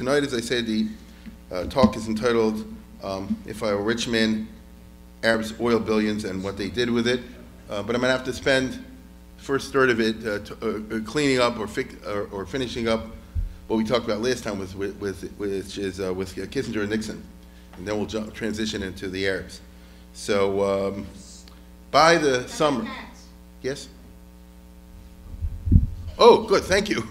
Tonight, as I said, the talk is entitled, If I Were a Rich Man, Arabs, Oil Billions, and What They Did With It. But I'm going to have to spend the first third of it cleaning up or finishing up what we talked about last time, which is with Kissinger and Nixon. And then we'll transition into the Arabs. So by the summer, yes? Oh, good, thank you.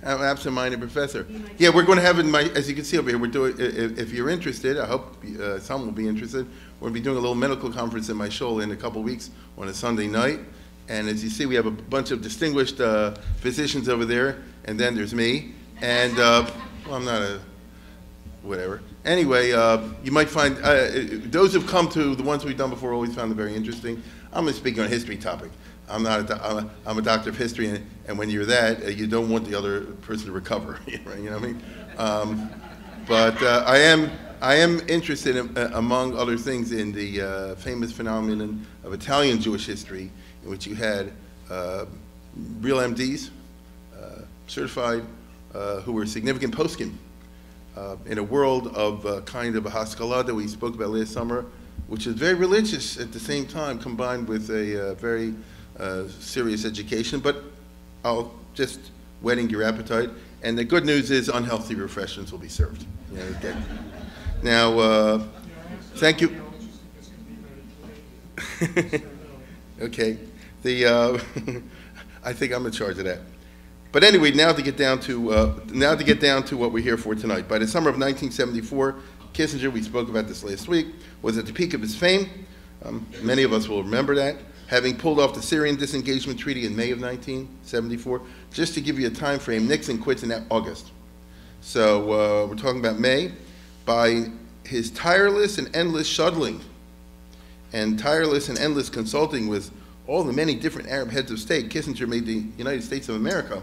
I'm an absent-minded professor. Yeah, we're going to have, as you can see over here, we're doing, if you're interested, I hope some will be interested, we're going to be doing a little medical conference in my shul in a couple weeks on a Sunday night. And as you see, we have a bunch of distinguished physicians over there, and then there's me. And, well, I'm not a, whatever. Anyway, you might find, those who've come to the ones we've done before always found them very interesting. I'm going to speak on a history topic. I'm a doctor of history, and when you're that, you don't want the other person to recover. You know what I mean? But I am interested, among other things, in the famous phenomenon of Italian Jewish history, in which you had real MDs, certified, who were significant poskim, in a world of kind of a Haskalah that we spoke about last summer, which is very religious at the same time, combined with a very serious education, but I'll just whetting your appetite. And the good news is unhealthy refreshments will be served. You know, okay. Now, thank you. Okay. I think I'm in charge of that. But anyway, now to get down to what we're here for tonight. By the summer of 1974, Kissinger, we spoke about this last week, was at the peak of his fame. Many of us will remember that, having pulled off the Syrian disengagement treaty in May of 1974. Just to give you a time frame, Nixon quits in August. So we're talking about May. By his tireless and endless shuttling and tireless and endless consulting with all the many different Arab heads of state, Kissinger made the United States of America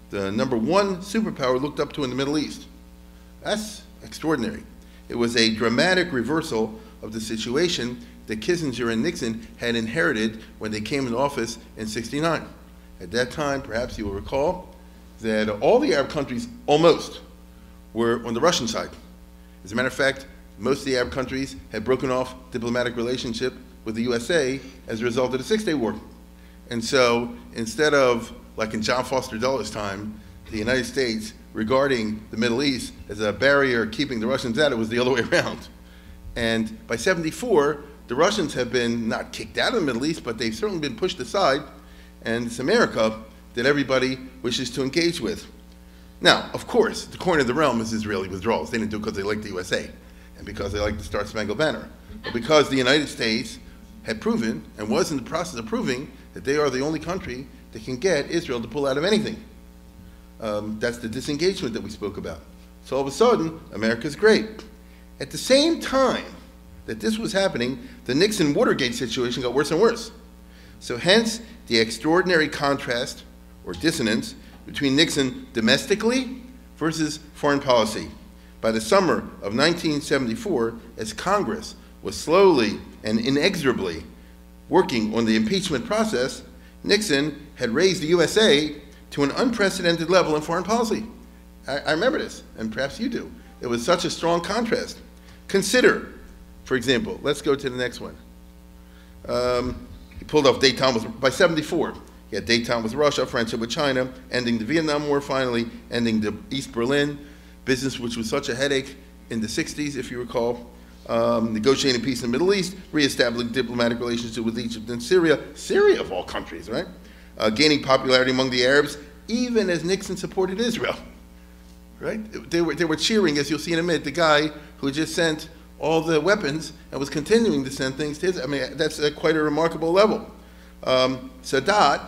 the #1 superpower looked up to in the Middle East. That's extraordinary. It was a dramatic reversal of the situation that Kissinger and Nixon had inherited when they came into office in '69. At that time, perhaps you will recall, that all the Arab countries, almost, were on the Russian side. As a matter of fact, most of the Arab countries had broken off diplomatic relationship with the USA as a result of the Six-Day War. And so, instead of, like in John Foster Dulles' time, the United States regarding the Middle East as a barrier keeping the Russians out, it was the other way around. And by '74, the Russians have been not kicked out of the Middle East, but they've certainly been pushed aside, and it's America that everybody wishes to engage with. Now, of course, the corner of the realm is Israeli withdrawals. They didn't do it because they liked the USA, and because they liked the Star Spangled Banner, but because the United States had proven, and was in the process of proving, that they are the only country that can get Israel to pull out of anything. That's the disengagement that we spoke about. So all of a sudden, America's great. At the same time that this was happening, the Nixon-Watergate situation got worse and worse. So hence, the extraordinary contrast, or dissonance, between Nixon domestically versus foreign policy. By the summer of 1974, as Congress was slowly and inexorably working on the impeachment process, Nixon had raised the USA to an unprecedented level in foreign policy. I remember this, and perhaps you do. It was such a strong contrast. Consider, for example, let's go to the next one. He pulled off détente by '74. He had détente with Russia, friendship with China, ending the Vietnam War, finally ending the East Berlin business, which was such a headache in the '60s, if you recall. Negotiating peace in the Middle East, reestablishing diplomatic relations with Egypt and Syria of all countries, right? Gaining popularity among the Arabs, even as Nixon supported Israel, right? They were cheering, as you'll see in a minute, the guy who just sent all the weapons and was continuing to send things to Israel. I mean, that's quite a remarkable level. Sadat,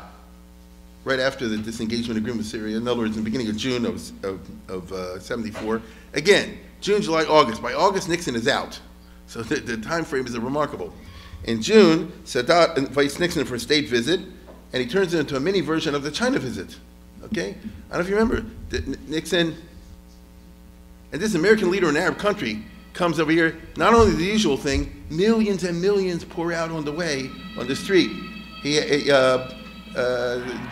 right after the disengagement agreement with Syria, in other words, in the beginning of June of '74, again, June, July, August. By August, Nixon is out. So the time frame is remarkable. In June, Sadat invites Nixon for a state visit, and he turns it into a mini version of the China visit. Okay? I don't know if you remember. Nixon, and this American leader in an Arab country, comes over here. Not only the usual thing, millions and millions pour out on the way, on the street.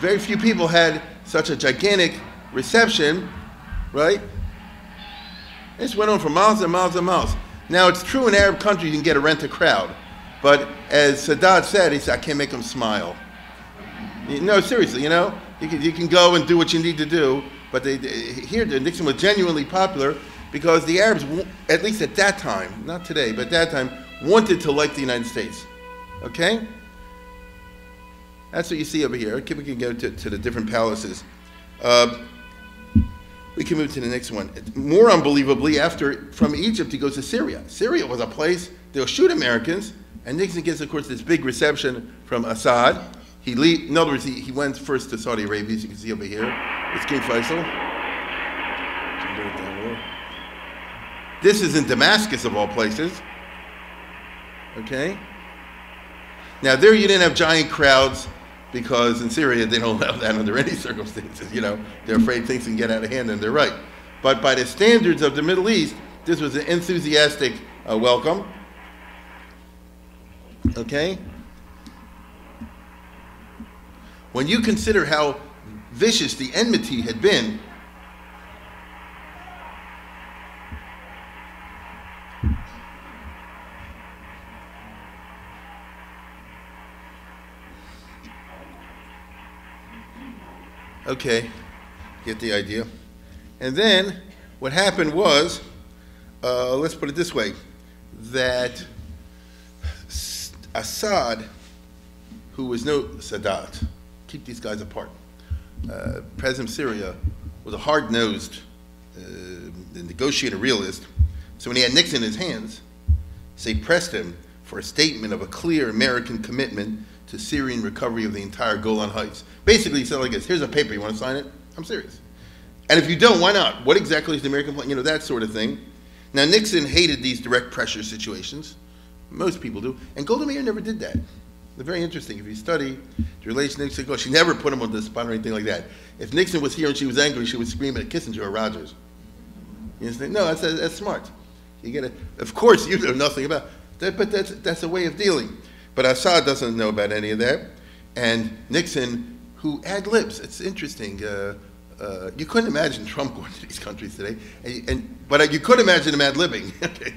Very few people had such a gigantic reception, right? This went on for miles and miles and miles. Now, it's true in Arab countries you can get a rent-a-crowd. But as Sadat said, he said, I can't make them smile. No, seriously, you know? You can go and do what you need to do. But here, Nixon was genuinely popular because the Arabs, at least at that time, not today, but at that time, wanted to like the United States. Okay? That's what you see over here. Okay, we can go to the different palaces. We can move to the next one. More unbelievably, from Egypt, he goes to Syria. Syria was a place they'll shoot Americans, and Nixon gets, of course, this big reception from Assad. In other words, he went first to Saudi Arabia, as you can see over here. It's King Faisal. This is in Damascus, of all places. Okay? Now, there you didn't have giant crowds, because in Syria, they don't allow that under any circumstances, you know. They're afraid things can get out of hand, and they're right. But by the standards of the Middle East, this was an enthusiastic welcome. Okay? When you consider how vicious the enmity had been, okay, get the idea. And then what happened was, let's put it this way, that Assad, who was no Sadat, keep these guys apart. President of Syria was a hard-nosed negotiator realist. So when he had Nixon in his hands, they pressed him for a statement of a clear American commitment to Syrian recovery of the entire Golan Heights. Basically, he said like this, here's a paper, you want to sign it? I'm serious. And if you don't, why not? What exactly is the American plan? You know, that sort of thing. Now, Nixon hated these direct pressure situations. Most people do. And Golda Meir never did that. They're very interesting. If you study the relation to Nixon, she never put him on the spot or anything like that. If Nixon was here and she was angry, she would scream at Kissinger or Rogers. You understand? No, that's smart. You get it. Of course, you know nothing about that, but that's a way of dealing. But Assad doesn't know about any of that. And Nixon, who ad-libs, it's interesting. You couldn't imagine Trump going to these countries today, but you could imagine him ad-libbing, okay.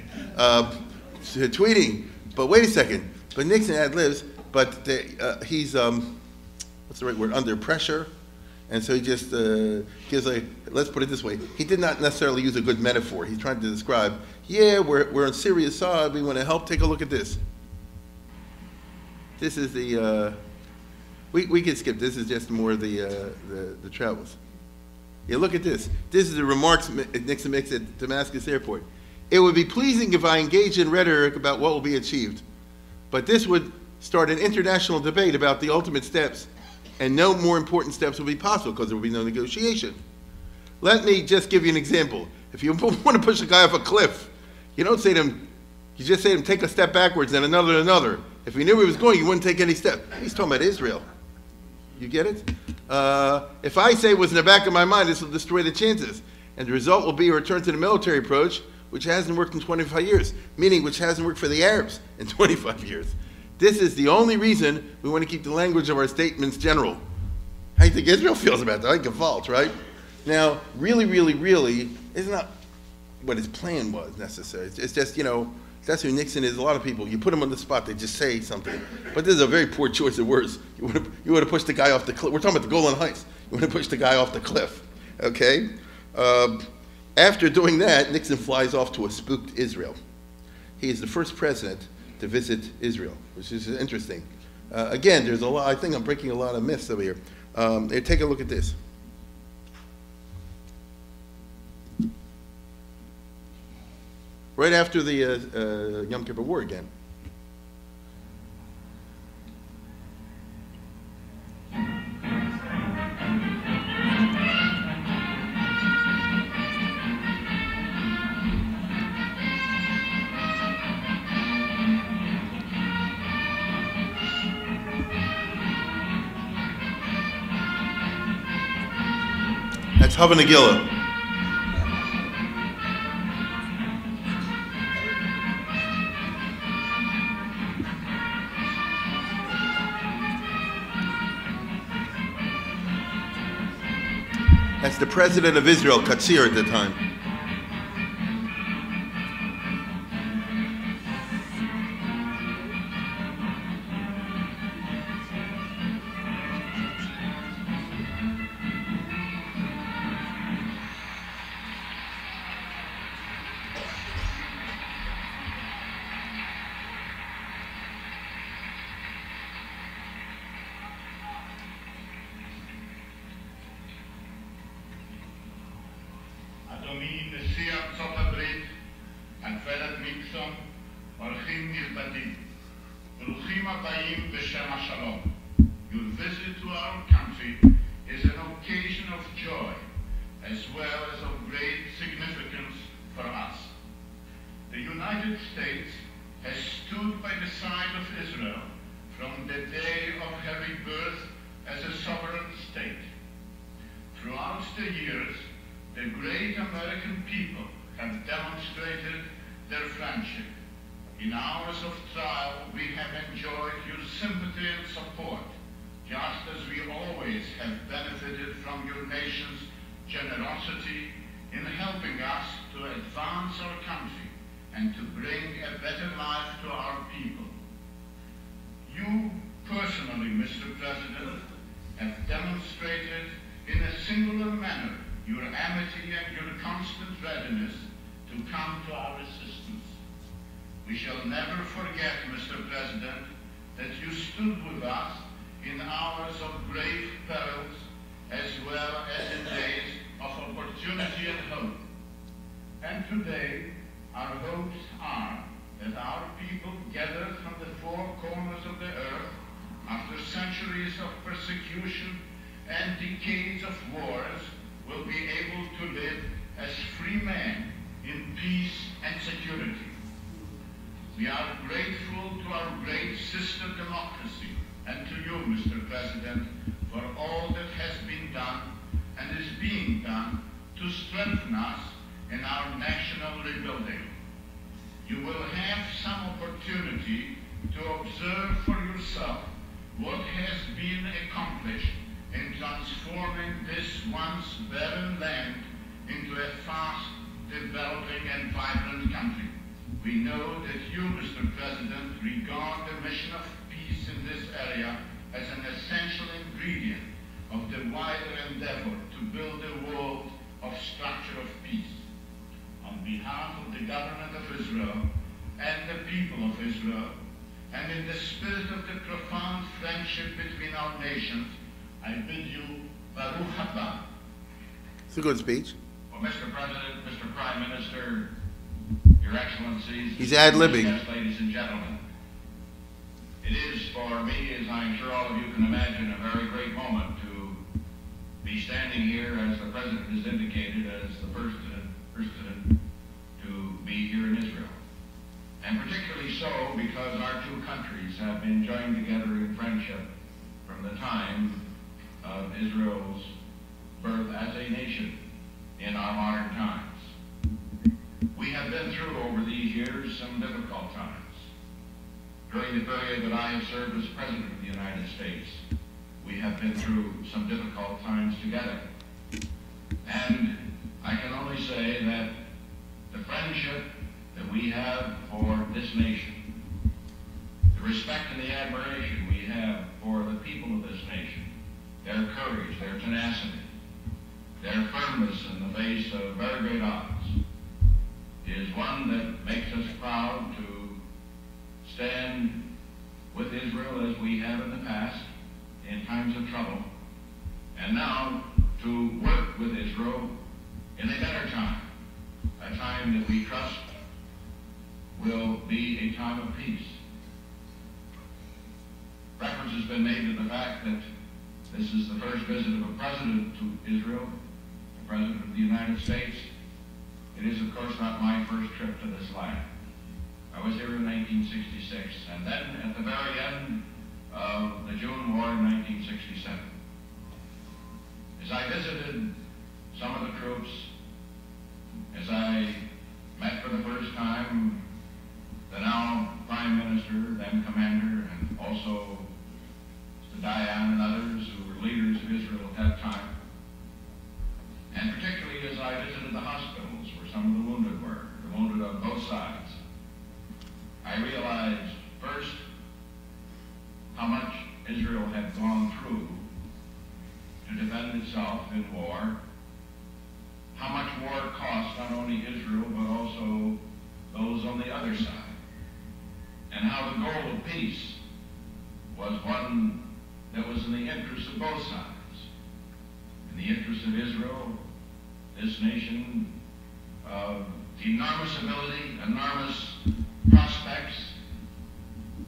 Tweeting. But wait a second. But Nixon ad-libs, but he's, what's the right word, under pressure. And so he just gives let's put it this way, he did not necessarily use a good metaphor. He's trying to describe, yeah, we're on Syria's side, we want to help, take a look at this. This is the, we can skip, this is just more the travels. Yeah, look at this. This is the remarks Nixon makes at Damascus Airport. It would be pleasing if I engaged in rhetoric about what will be achieved, but this would start an international debate about the ultimate steps, and no more important steps will be possible because there will be no negotiation. Let me just give you an example. If you want to push a guy off a cliff, you don't say to him, you just say to him, take a step backwards and another. If he knew where he was going, he wouldn't take any step. He's talking about Israel. You get it? If I say what's in the back of my mind, this will destroy the chances. And the result will be a return to the military approach, which hasn't worked in 25 years, meaning which hasn't worked for the Arabs in 25 years. This is the only reason we want to keep the language of our statements general. How do you think Israel feels about that? I think fault, right? Now, really, it's not what his plan was necessarily. It's just, you know, that's who Nixon is. A lot of people, you put them on the spot, they just say something. But this is a very poor choice of words. You would have pushed the guy off the cliff. We're talking about the Golan Heights. You would have pushed the guy off the cliff, okay? After doing that, Nixon flies off to a spooked Israel. He is the first president to visit Israel, which is interesting. Again, there's a lot, I think I'm breaking a lot of myths over here. Take a look at this. Right after the Yom Kippur War again. That's Hava Nagila. That's the president of Israel, Katzir, at the time. אדוני נשיא ארצות הברית, הגברת ניקסון, אורחים נכבדים, ברוכים הבאים בשם השלום. Your visit to our country is an occasion of joy as well as of great significance for us. The United States has stood by the side of Israel from the day of her rebirth as a sovereign state. Throughout the years, the great American people have demonstrated their friendship. In hours of trial, we have enjoyed your sympathy and support, just as we always have benefited from your nation's generosity in helping us to advance our country and to bring a better life to our people. You personally, Mr. President, have demonstrated in a singular manner your amity and your constant readiness to come to our assistance. We shall never forget, Mr. President, that you stood with us in hours of grave perils as well as in days of opportunity and hope. And today, our hopes are that our people gathered from the four corners of the earth after centuries of persecution and decades of wars will be able to live as free men in peace and security. We are grateful to our great sister democracy and to you, Mr. President, for all that has been done and is being done to strengthen us in our national rebuilding. You will have some opportunity to observe for yourself what has been accomplished in transforming this once barren land into a fast developing and vibrant country. We know that you, Mr. President, regard the mission of peace in this area as an essential ingredient of the wider endeavor to build a world of structure of peace. On behalf of the government of Israel and the people of Israel, and in the spirit of the profound friendship between our nations, I bid you Baruch haba. It's a good speech. Well, Mr. President, Mr. Prime Minister, Your Excellencies, he's ad-libbing. Yes, ladies and gentlemen, it is for me, as I'm sure all of you can imagine, a very great moment to be standing here, as the President has indicated, as the first president to be here in Israel. And particularly so because our two countries have been joined together in friendship from the time of Israel's birth as a nation in our modern times. We have been through over these years some difficult times. During the period that I have served as President of the United States, we have been through some difficult times together. And I can only say that the friendship that we have for this nation, the respect and the admiration we have for the people of this nation, their courage, their tenacity, their firmness in the face of very great odds, is one that makes us proud to stand with Israel as we have in the past in times of trouble, and now to work with Israel in a better time, a time that we trust will be a time of peace. Reference has been made to the fact that this is the first visit of a president to Israel, the President of the United States. It is, of course, not my first trip to this land. I was here in 1966, and then at the very end of the June War in 1967. As I visited some of the troops, as I met for the first time the now Prime Minister, then Commander, and also Mr. Dayan and others who were leaders of Israel at that time, and particularly as I visited the hospitals where some of the wounded were, the wounded on both sides, I realized first how much Israel had gone through to defend itself in war, how much war cost not only Israel but also those on the other side, and how the goal of peace was one that was in the interest of both sides. In the interest of Israel, this nation of enormous ability, enormous prospects,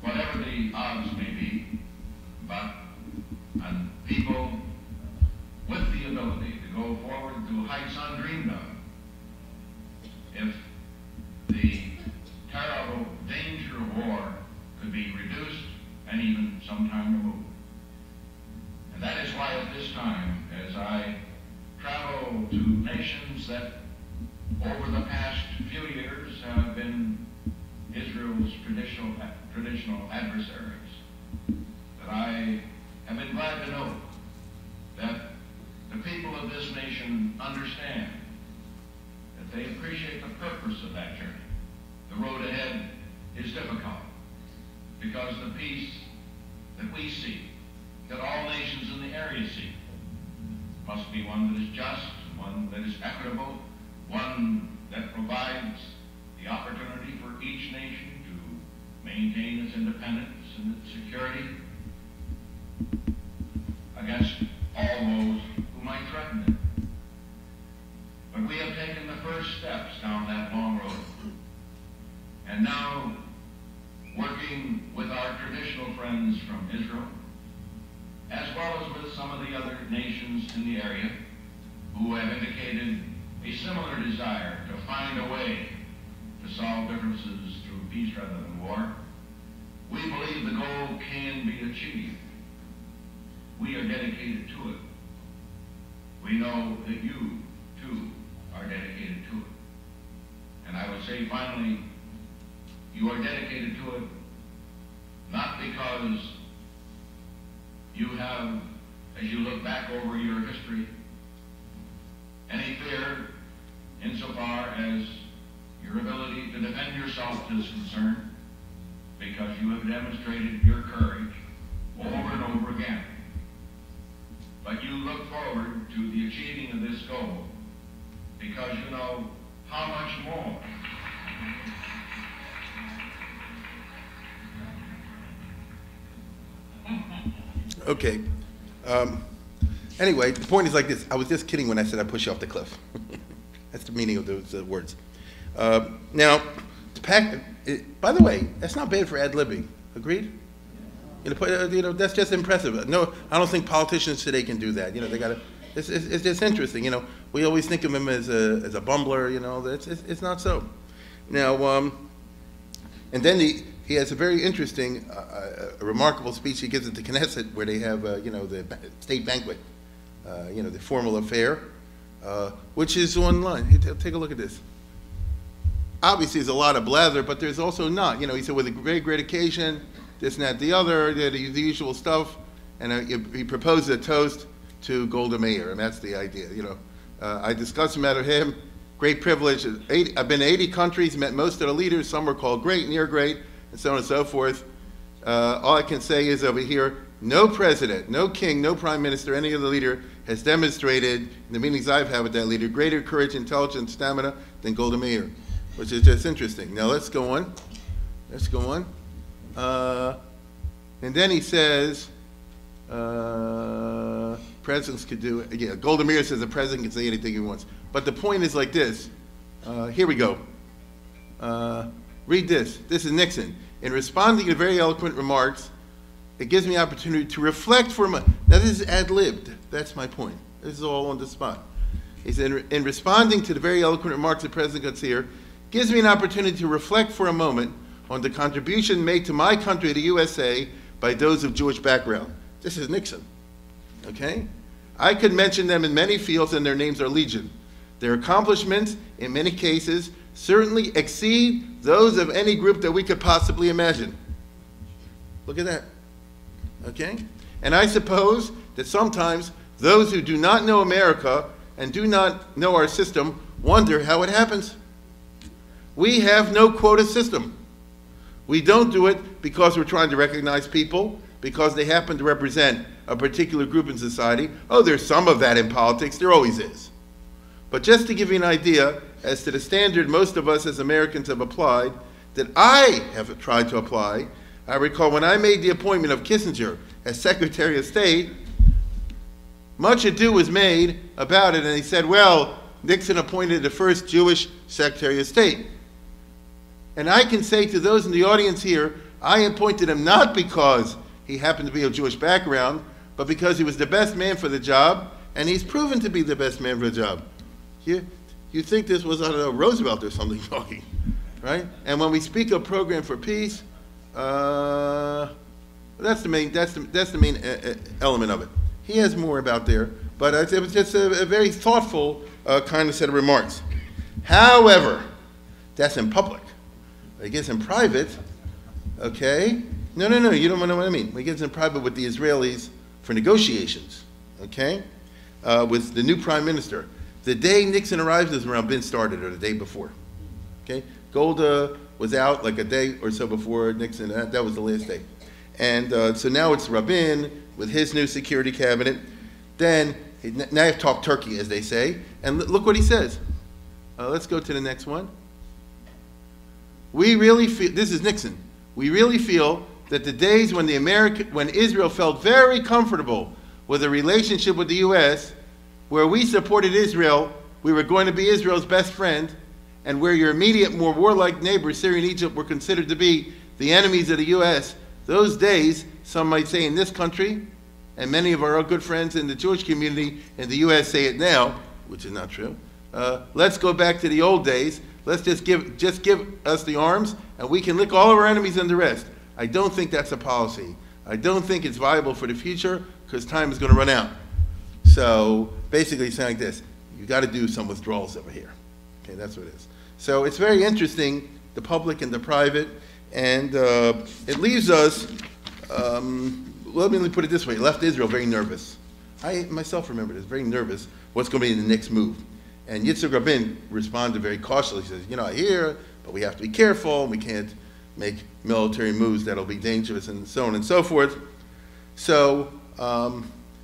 whatever the odds may be, but and people with the ability to go forward to heights undreamed of. If the terrible danger of war could be reduced and even sometime removed. And that is why at this time, as I travel to nations that over the past few years have been Israel's traditional adversaries, that I have been glad to know that the people of this nation understand, that they appreciate the purpose of that journey. The road ahead is difficult because the peace that we seek, that all nations in the area seek, must be one that is just, one that is equitable, one that provides the opportunity for each nation to maintain its independence and its security against all those who might threaten it. But we have taken the first steps down that long road. And now, working with our traditional friends from Israel, as well as with some of the other nations in the area who have indicated a similar desire to find a way to solve differences through peace rather than war, we believe the goal can be achieved. We are dedicated to it. We know that you, too, are dedicated to it. And I would say, finally, you are dedicated to it not because you have, as you look back over your history, any fear insofar as your ability to defend yourself is concerned, because you have demonstrated your courage over and over again. But you look forward to the achieving of this goal because you know how much more Okay. Anyway, the point is like this. I was just kidding when I said I'd push you off the cliff. That's the meaning of those words. Now, by the way, that's not bad for ad-libbing. Agreed? That's just impressive. No, I don't think politicians today can do that. They got to. It's just interesting. We always think of him as a bumbler. It's not so. Now, and then he has a very interesting, a remarkable speech he gives at the Knesset, where they have the state banquet, the formal affair, which is online. Take a look at this. Obviously, there's a lot of blather, but there's also not. He said, with a very great occasion, this and that, the other, the usual stuff, and he proposed a toast to Golda Meir, and that's the idea. I discussed the matter with him. Great privilege. I've been to 80 countries, met most of the leaders. Some were called great, near great, and so on and so forth. All I can say is over here, no president, no king, no prime minister, any other leader has demonstrated, in the meetings I've had with that leader, greater courage, intelligence, stamina than Golda Meir, which is just interesting. Now let's go on. Let's go on. And then he says, presidents could do it. Yeah, Golda Meir says the president can say anything he wants. But the point is like this. Here we go. Read this. This is Nixon. In responding to very eloquent remarks, it gives me opportunity to reflect for a moment. Now this is ad-libbed. That's my point. This is all on the spot. He said, in responding to the very eloquent remarks the president got here, gives me an opportunity to reflect for a moment on the contribution made to my country, the USA, by those of Jewish background. This is Nixon. Okay? I could mention them in many fields, and their names are legion. Their accomplishments, in many cases, certainly exceed those of any group that we could possibly imagine. Look at that. Okay? And I suppose that sometimes those who do not know America and do not know our system wonder how it happens. We have no quota system. We don't do it because we're trying to recognize people, because they happen to represent a particular group in society. Oh, there's some of that in politics. There always is. But just to give you an idea as to the standard most of us as Americans have applied, that I have tried to apply, I recall when I made the appointment of Kissinger as Secretary of State, much ado was made about it, and he said, well, Nixon appointed the first Jewish Secretary of State. And I can say to those in the audience here, I appointed him not because he happened to be of Jewish background, but because he was the best man for the job, and he's proven to be the best man for the job. You think this was, I don't know, Roosevelt or something talking, right? And when we speak of program for peace, that's the main element of it. He has more about there, but it was just a very thoughtful kind of set of remarks. However, that's in public. When he gets in private, okay? No, you don't know what I mean. When he gets in private with the Israelis for negotiations, okay? With the new prime minister. The day Nixon arrives is around been started, or the day before, okay? Golda was out like a day or so before Nixon. That was the last day. And so now it's Rabin with his new security cabinet. Then, now you have talk turkey, as they say. And look what he says. Let's go to the next one. We really feel, this is Nixon, we really feel that the days when when Israel felt very comfortable with a relationship with the U.S., where we supported Israel, we were going to be Israel's best friend, and where your immediate, more warlike neighbors, Syria and Egypt, were considered to be the enemies of the U.S., those days, some might say in this country, and many of our good friends in the Jewish community in the U.S. say it now, which is not true. Let's go back to the old days. Let's just give us the arms, and we can lick all of our enemies and the rest. I don't think that's a policy. I don't think it's viable for the future, because time is going to run out. So basically saying like this, you got to do some withdrawals over here. Okay, that's what it is. So it's very interesting, the public and the private, and it leaves us, let me put it this way, it left Israel very nervous. I myself remember this, very nervous, what's going to be the next move. And Yitzhak Rabin responded very cautiously. He says, I hear, but we have to be careful. We can't make military moves that'll be dangerous, and so on and so forth. So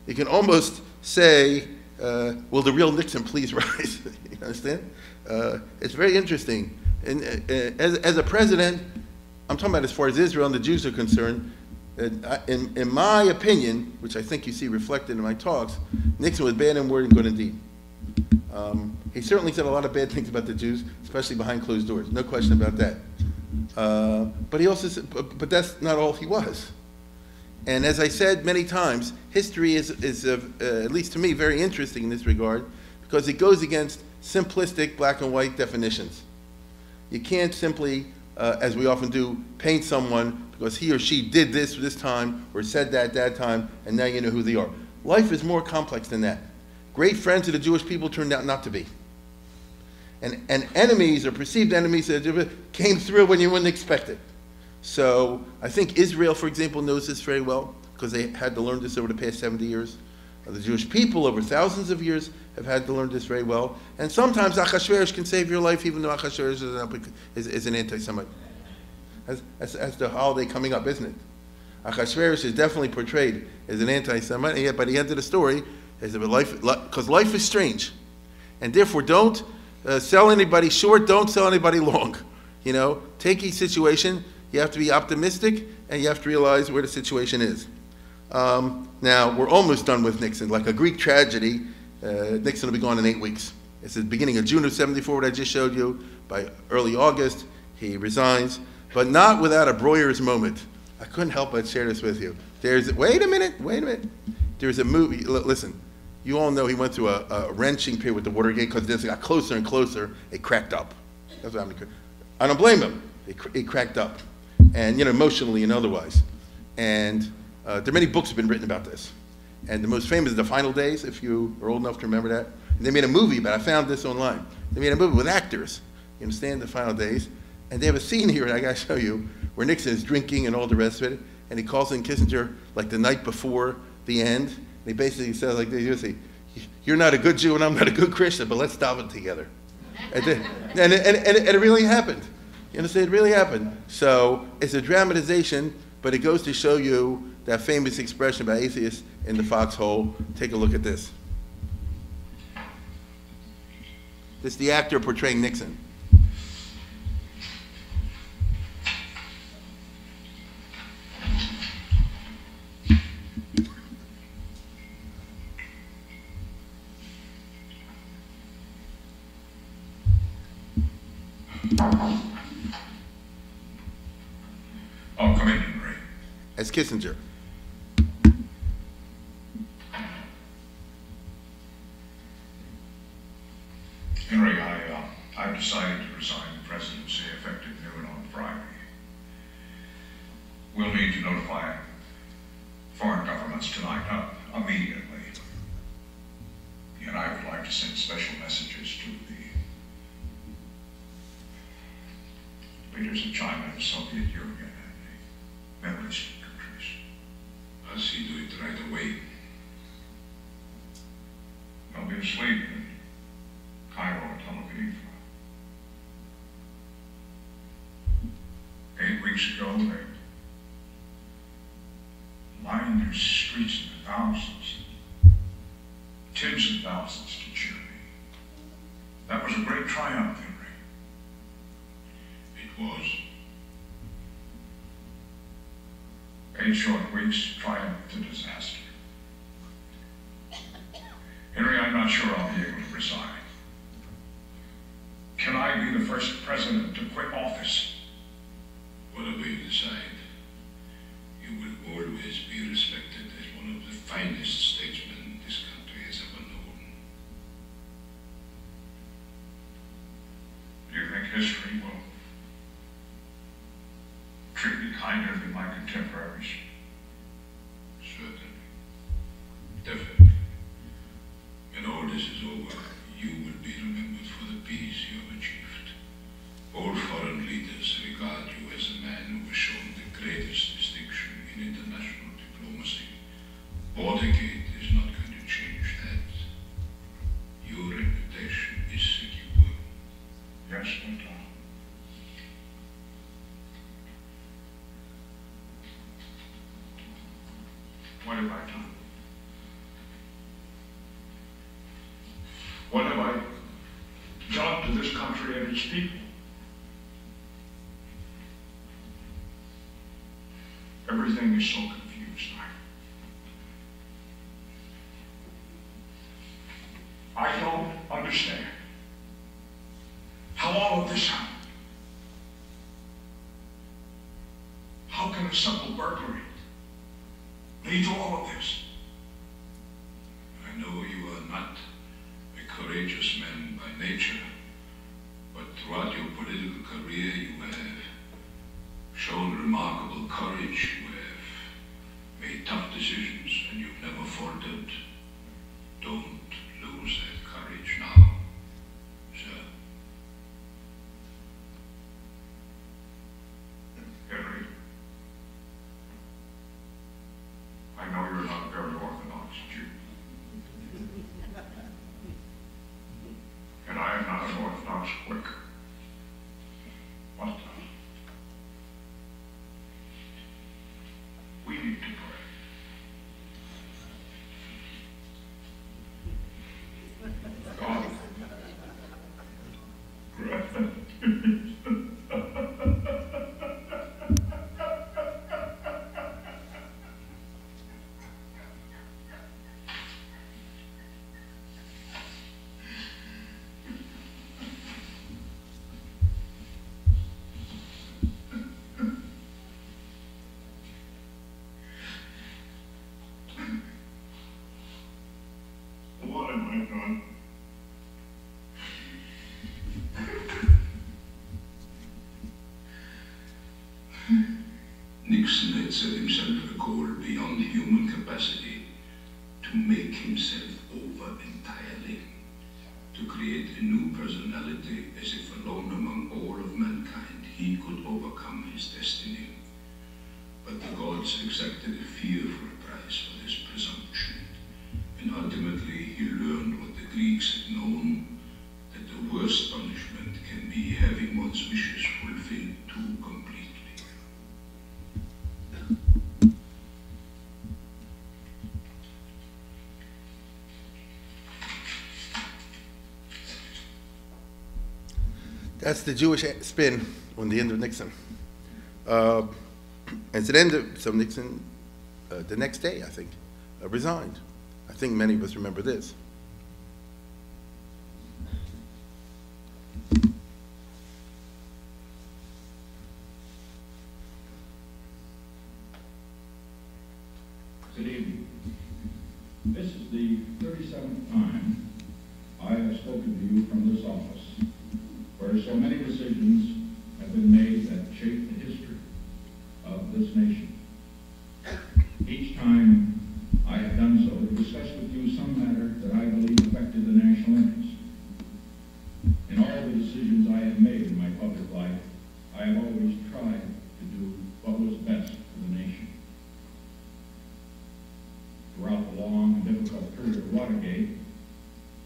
you can almost say, will the real Nixon please rise? You understand? It's very interesting. And as a president, I'm talking about as far as Israel and the Jews are concerned, in my opinion, which I think you see reflected in my talks, Nixon was bad in word and good in deed. He certainly said a lot of bad things about the Jews, especially behind closed doors. No question about that. But he also said, but that's not all he was. And as I said many times, history is at least to me, very interesting in this regard, because it goes against simplistic black and white definitions. You can't simply, as we often do, paint someone because he or she did this time or said that time, and now you know who they are. Life is more complex than that. Great friends of the Jewish people turned out not to be. And enemies or perceived enemies that came through when you wouldn't expect it. So I think Israel, for example, knows this very well because they had to learn this over the past 70 years. The Jewish people over thousands of years have had to learn this very well. And sometimes Achashverosh can save your life even though Achashverosh is an anti-Semite. That's the holiday coming up, isn't it? Achashverosh is definitely portrayed as an anti-Semite, and yet by the end of the story, because life is strange. And therefore don't sell anybody short, don't sell anybody long. Take each situation. You have to be optimistic, and you have to realize where the situation is. Now, we're almost done with Nixon. Like a Greek tragedy, Nixon will be gone in 8 weeks. It's the beginning of June of '74, what I just showed you. By early August, he resigns, but not without a Breuer's moment. I couldn't help but share this with you. Wait a minute. There's a movie, listen, you all know he went through a wrenching period with the Watergate because as it got closer and closer, it cracked up. That's what happened. I don't blame him. It cracked up, and emotionally and otherwise. And there are many books have been written about this. And the most famous is The Final Days, if you are old enough to remember that. And they made a movie, but I found this online. They made a movie with actors, you understand, The Final Days. And they have a scene here, and I got to show you, where Nixon is drinking and all the rest of it, and he calls in Kissinger like the night before the end. And he basically says like this, you're not a good Jew and I'm not a good Christian, but let's stop it together. And it really happened. You understand? It really happened. So it's a dramatization, but it goes to show you that famous expression by atheists in the foxhole. Take a look at this. This is the actor portraying Nixon. Oh, come in, Henry. As Kissinger. Henry, I've decided to resign the presidency effective noon on Friday. We'll need to notify foreign governments tonight, immediately. And I would like to send special messages to the leaders of China and the Soviet Union and the Middle Eastern countries. I'll see to it right away. They'll be asleep in Cairo and Tel Aviv. 8 weeks ago, they lined their streets in thousands, tens of thousands to cheer me. That was a great triumph, Henry. It was. 8 short weeks, triumph to disaster. Henry, I'm not sure I'll be able to resign. Can I be the first president to quit office? Whatever you decide, you will always be respected as one of the finest statesmen this country has ever known. Do you think history will treat me kinder than my contemporaries? Certainly. Definitely. When all this is over, you will be remembered for the peace you have achieved. All foreign leaders regard you as a man who has shown the greatest distinction in international diplomacy. Watergate is not going to change that. Your reputation is secure. Yes, but what have I done? What have I done to this country and its people? Everything is so confused. I don't understand how all of this happened. How can a simple burglary lead to all of this? I know you are not a courageous man by nature, but throughout your political career you have shown remarkable courage. You have made tough decisions and you've never faltered. Don't lose that courage now, sir. Henry, I know you're not a very orthodox Jew. And I am not an Orthodox Quaker. But we need to pray. God, grant what have I done? Nixon had set himself a goal beyond human capacity to make himself over entirely, to create a new personality as if alone among all of mankind he could overcome his destiny. But the gods exacted a fearful price for this presumption, and ultimately he learned what the Greeks had known, that the worst punishment can be having one's wishes fulfilled too completely. That's the Jewish spin on the end of Nixon. It's an end of, so Nixon, the next day, I think, resigned. I think many of us remember this. This is the 37th time I have spoken to you from this office, where so many decisions have been made that shape the history of this nation. Each time I have done so to discuss with you some matter that I believe affected the national interest. In all the decisions I have made in my public life, I have always tried to do what was best for the nation. Throughout the long and difficult period of Watergate,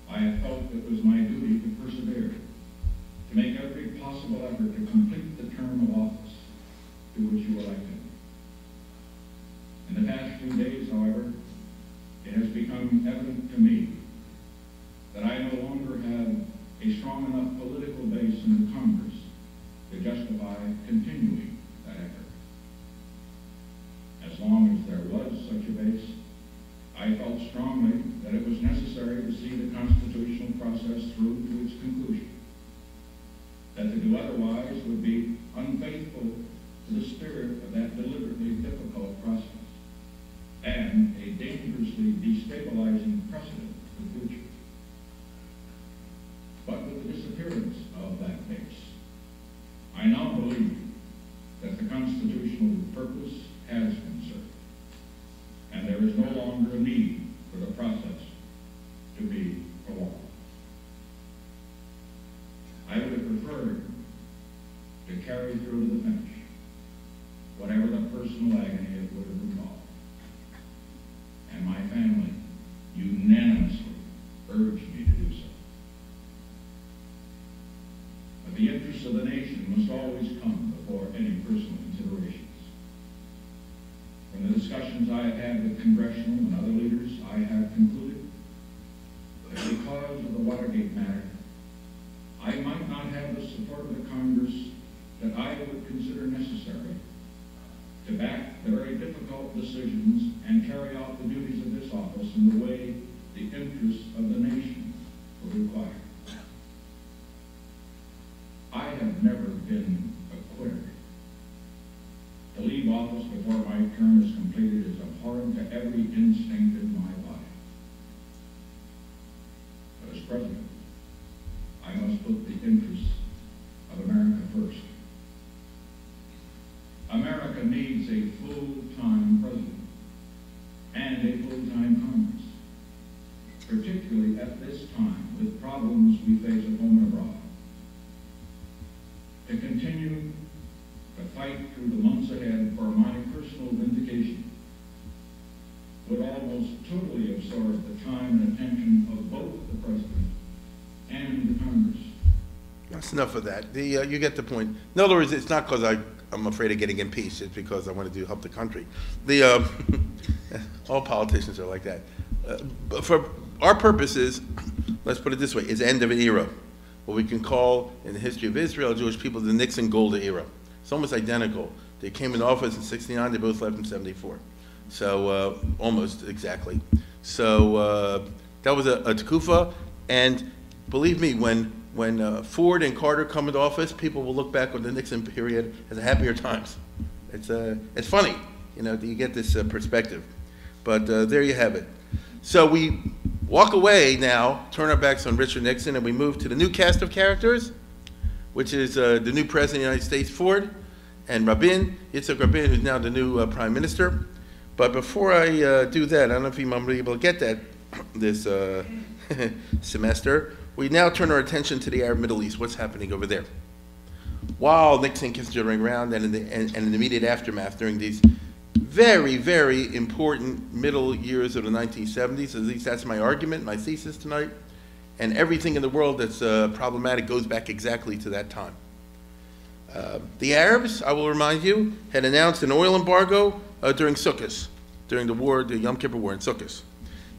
I have felt it was my duty to persevere, to make every possible effort to complete the term of office to which you elected me. In the past few days, however, it has become evident to me that I no longer have a strong enough political base in the Congress to justify continuing that effort. As long as there was such a base, I felt strongly that it was necessary to see the constitutional process through to its conclusion. That to do otherwise would be unfaithful to the spirit of that deliberately difficult process and a dangerously destabilizing precedent for the future. But with the disappearance of that base, I now believe that the constitutional purpose has been served, and there is no longer a need for the process to be prolonged. I would have preferred to carry through to the finish, whatever the personal agony it would have involved. And my family unanimously urged me to do so. But the interests of the nation must always come before any personal considerations. From the discussions I have had with congressional and other leaders, I have concluded that because of the Watergate matter, I might not have the support of the Congress that I would consider necessary to back the very difficult decisions and carry out the duties of this office in the way the interests of the nation will require. I have never been a quitter. To leave office before my term is completed is abhorrent to every instinct in my body. But as president, I must put the interests of America first. America needs a full-time president and a full-time Congress, particularly at this time with problems we face at home and abroad. To continue to fight through the months ahead for my personal vindication would almost totally absorb the time and attention of both the President and the Congress. That's enough of that. You get the point. In other words, it's not because I'm afraid of getting impeached. It's because I want to help the country. All politicians are like that. But for our purposes, let's put it this way, is end of an era. What we can call, in the history of Israel, Jewish people, the Nixon-Golda era. It's almost identical. They came in office in '69, they both left in '74. So, almost exactly. So, that was a tekufa, and believe me, when Ford and Carter come into office, people will look back on the Nixon period as happier times. It's funny, you get this perspective. But there you have it. So we walk away now, turn our backs on Richard Nixon, and we move to the new cast of characters, which is the new President of the United States, Ford, and Rabin, Yitzhak Rabin, who's now the new Prime Minister. But before I do that, I don't know if I'm going to be able to get that this semester. We now turn our attention to the Arab Middle East. What's happening over there? While Nixon and Kissinger are around, and in the immediate aftermath during these very, very important middle years of the 1970s, at least that's my argument, my thesis tonight, and everything in the world that's problematic goes back exactly to that time. The Arabs, I will remind you, had announced an oil embargo during Sukkot, during the war, the Yom Kippur War in Sukkot.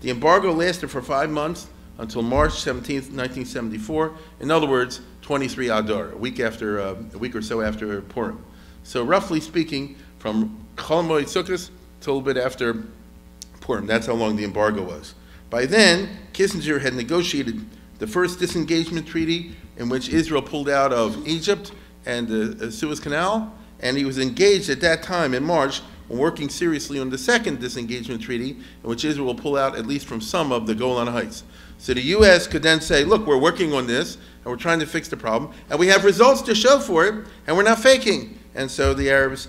The embargo lasted for 5 months until March 17th, 1974. In other words, 23 Adar, a week or so after Purim. So roughly speaking, from Chol Moed Sukkot to a little bit after Purim. That's how long the embargo was. By then, Kissinger had negotiated the first disengagement treaty in which Israel pulled out of Egypt and the Suez Canal, and he was engaged at that time in March on working seriously on the second disengagement treaty, in which Israel will pull out at least from some of the Golan Heights. So the U.S. could then say, look, we're working on this, and we're trying to fix the problem, and we have results to show for it, and we're not faking. And so the Arabs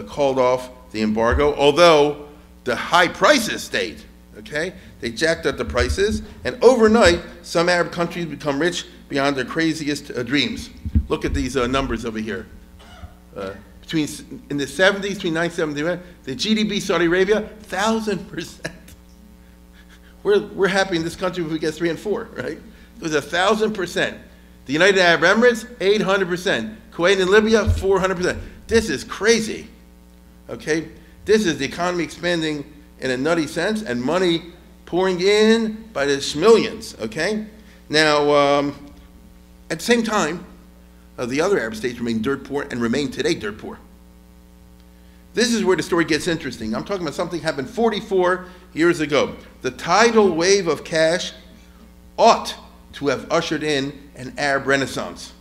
called off the embargo, although the high prices stayed, okay? They jacked up the prices, and overnight, some Arab countries become rich beyond their craziest dreams. Look at these numbers over here. In the 70s, between 1971, the GDP Saudi Arabia, 1,000%. We're happy in this country if we get 3 and 4, right? It was 1,000%. The United Arab Emirates, 800%. Kuwait and Libya, 400%. This is crazy, okay? This is the economy expanding in a nutty sense and money pouring in by the millions, okay? Now, at the same time, the other Arab states remain dirt poor and remain today dirt poor. This is where the story gets interesting. I'm talking about something happened 44 years ago. The tidal wave of cash ought to have ushered in an Arab Renaissance.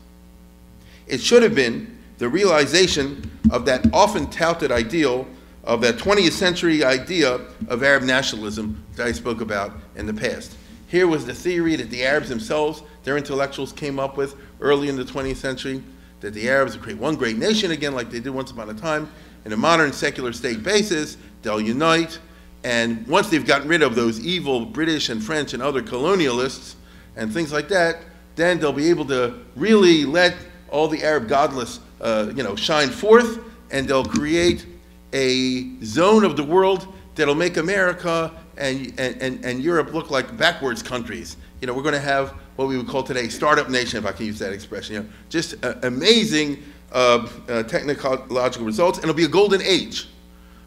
It should have been the realization of that often touted ideal of that 20th century idea of Arab nationalism that I spoke about in the past. Here was the theory that the Arabs themselves, their intellectuals came up with early in the 20th century, that the Arabs would create one great nation again like they did once upon a time. In a modern secular state basis, they'll unite, and once they've gotten rid of those evil British and French and other colonialists and things like that, then they'll be able to really let all the Arab godless shine forth, and they'll create a zone of the world that'll make America and Europe look like backwards countries. We're going to have what we would call today startup nation, if I can use that expression. Just amazing technological results, and it'll be a golden age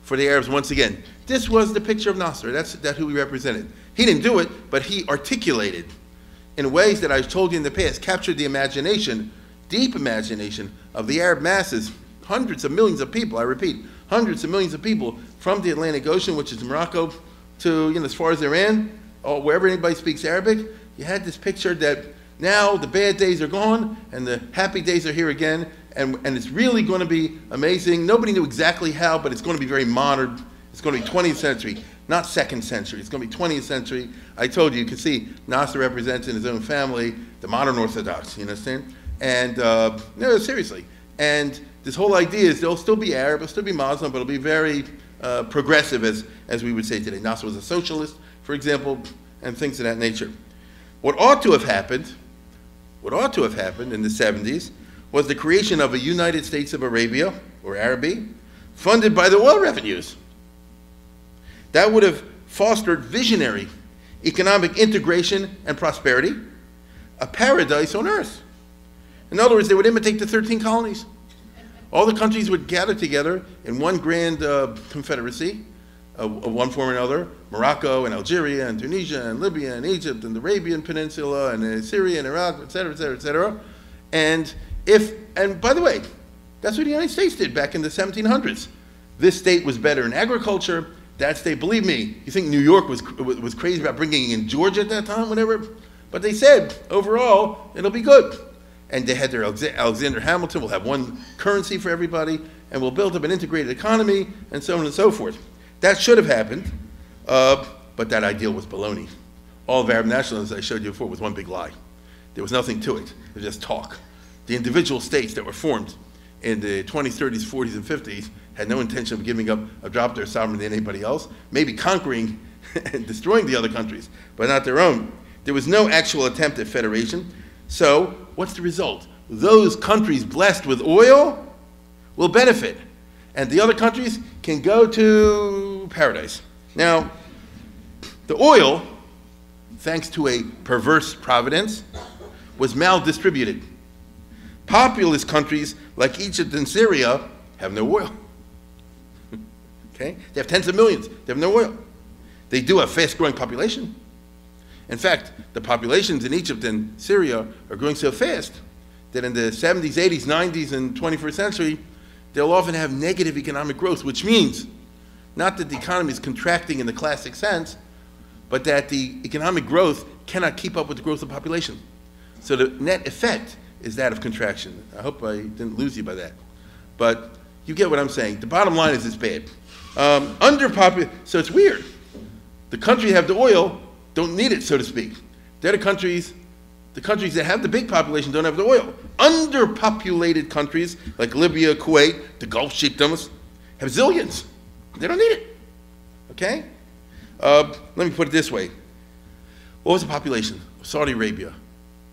for the Arabs once again. This was the picture of Nasser. That's who he represented. He didn't do it, but he articulated in ways that I've told you in the past, captured the imagination, deep imagination of the Arab masses, hundreds of millions of people, I repeat, hundreds of millions of people from the Atlantic Ocean, which is Morocco, to as far as Iran, or wherever anybody speaks Arabic. You had this picture that now the bad days are gone and the happy days are here again, and it's really going to be amazing. Nobody knew exactly how, but it's going to be very modern. It's going to be 20th century, not 2nd century. It's going to be 20th century. I told you can see Nasser represents in his own family the modern Orthodox, you understand? And no, seriously. And this whole idea is they'll still be Arab, they'll still be Muslim, but it'll be very progressive, as we would say today. Nasser was a socialist, for example, and things of that nature. What ought to have happened in the 70s was the creation of a United States of Arabia, or Araby, funded by the oil revenues. That would have fostered visionary economic integration and prosperity, a paradise on earth. In other words, they would imitate the 13 colonies. All the countries would gather together in one grand confederacy of one form or another, Morocco and Algeria and Tunisia and Libya and Egypt and the Arabian Peninsula and Syria and Iraq, et cetera, et cetera, et cetera. And by the way, that's what the United States did back in the 1700s. This state was better in agriculture. That state, believe me, you think New York was crazy about bringing in Georgia at that time, whatever? But they said, overall, it'll be good. And they had their Alexander Hamilton, we'll have one currency for everybody, and we'll build up an integrated economy, and so on and so forth. That should have happened, but that ideal was baloney. All of Arab nationalism, as I showed you before, was one big lie. There was nothing to it. It was just talk. The individual states that were formed in the 20s, 30s, 40s, and 50s had no intention of giving up a drop of their sovereignty to anybody else, maybe conquering and destroying the other countries, but not their own. There was no actual attempt at federation. So what's the result? Those countries blessed with oil will benefit, and the other countries can go to paradise. Now, the oil, thanks to a perverse providence, was maldistributed. Populous countries like Egypt and Syria have no oil. Okay? They have tens of millions. They have no oil. They do have fast-growing population. In fact, the populations in Egypt and Syria are growing so fast that in the 70s, 80s, 90s, and 21st century, they'll often have negative economic growth, which means not that the economy is contracting in the classic sense, but that the economic growth cannot keep up with the growth of population. So the net effect is that of contraction. I hope I didn't lose you by that. But you get what I'm saying. The bottom line is it's bad. So it's weird. The countries that have the oil don't need it, so to speak. They're the countries that have the big population don't have the oil. Underpopulated countries like Libya, Kuwait, the Gulf Sheikdoms have zillions. They don't need it. Okay? Let me put it this way. What was the population of Saudi Arabia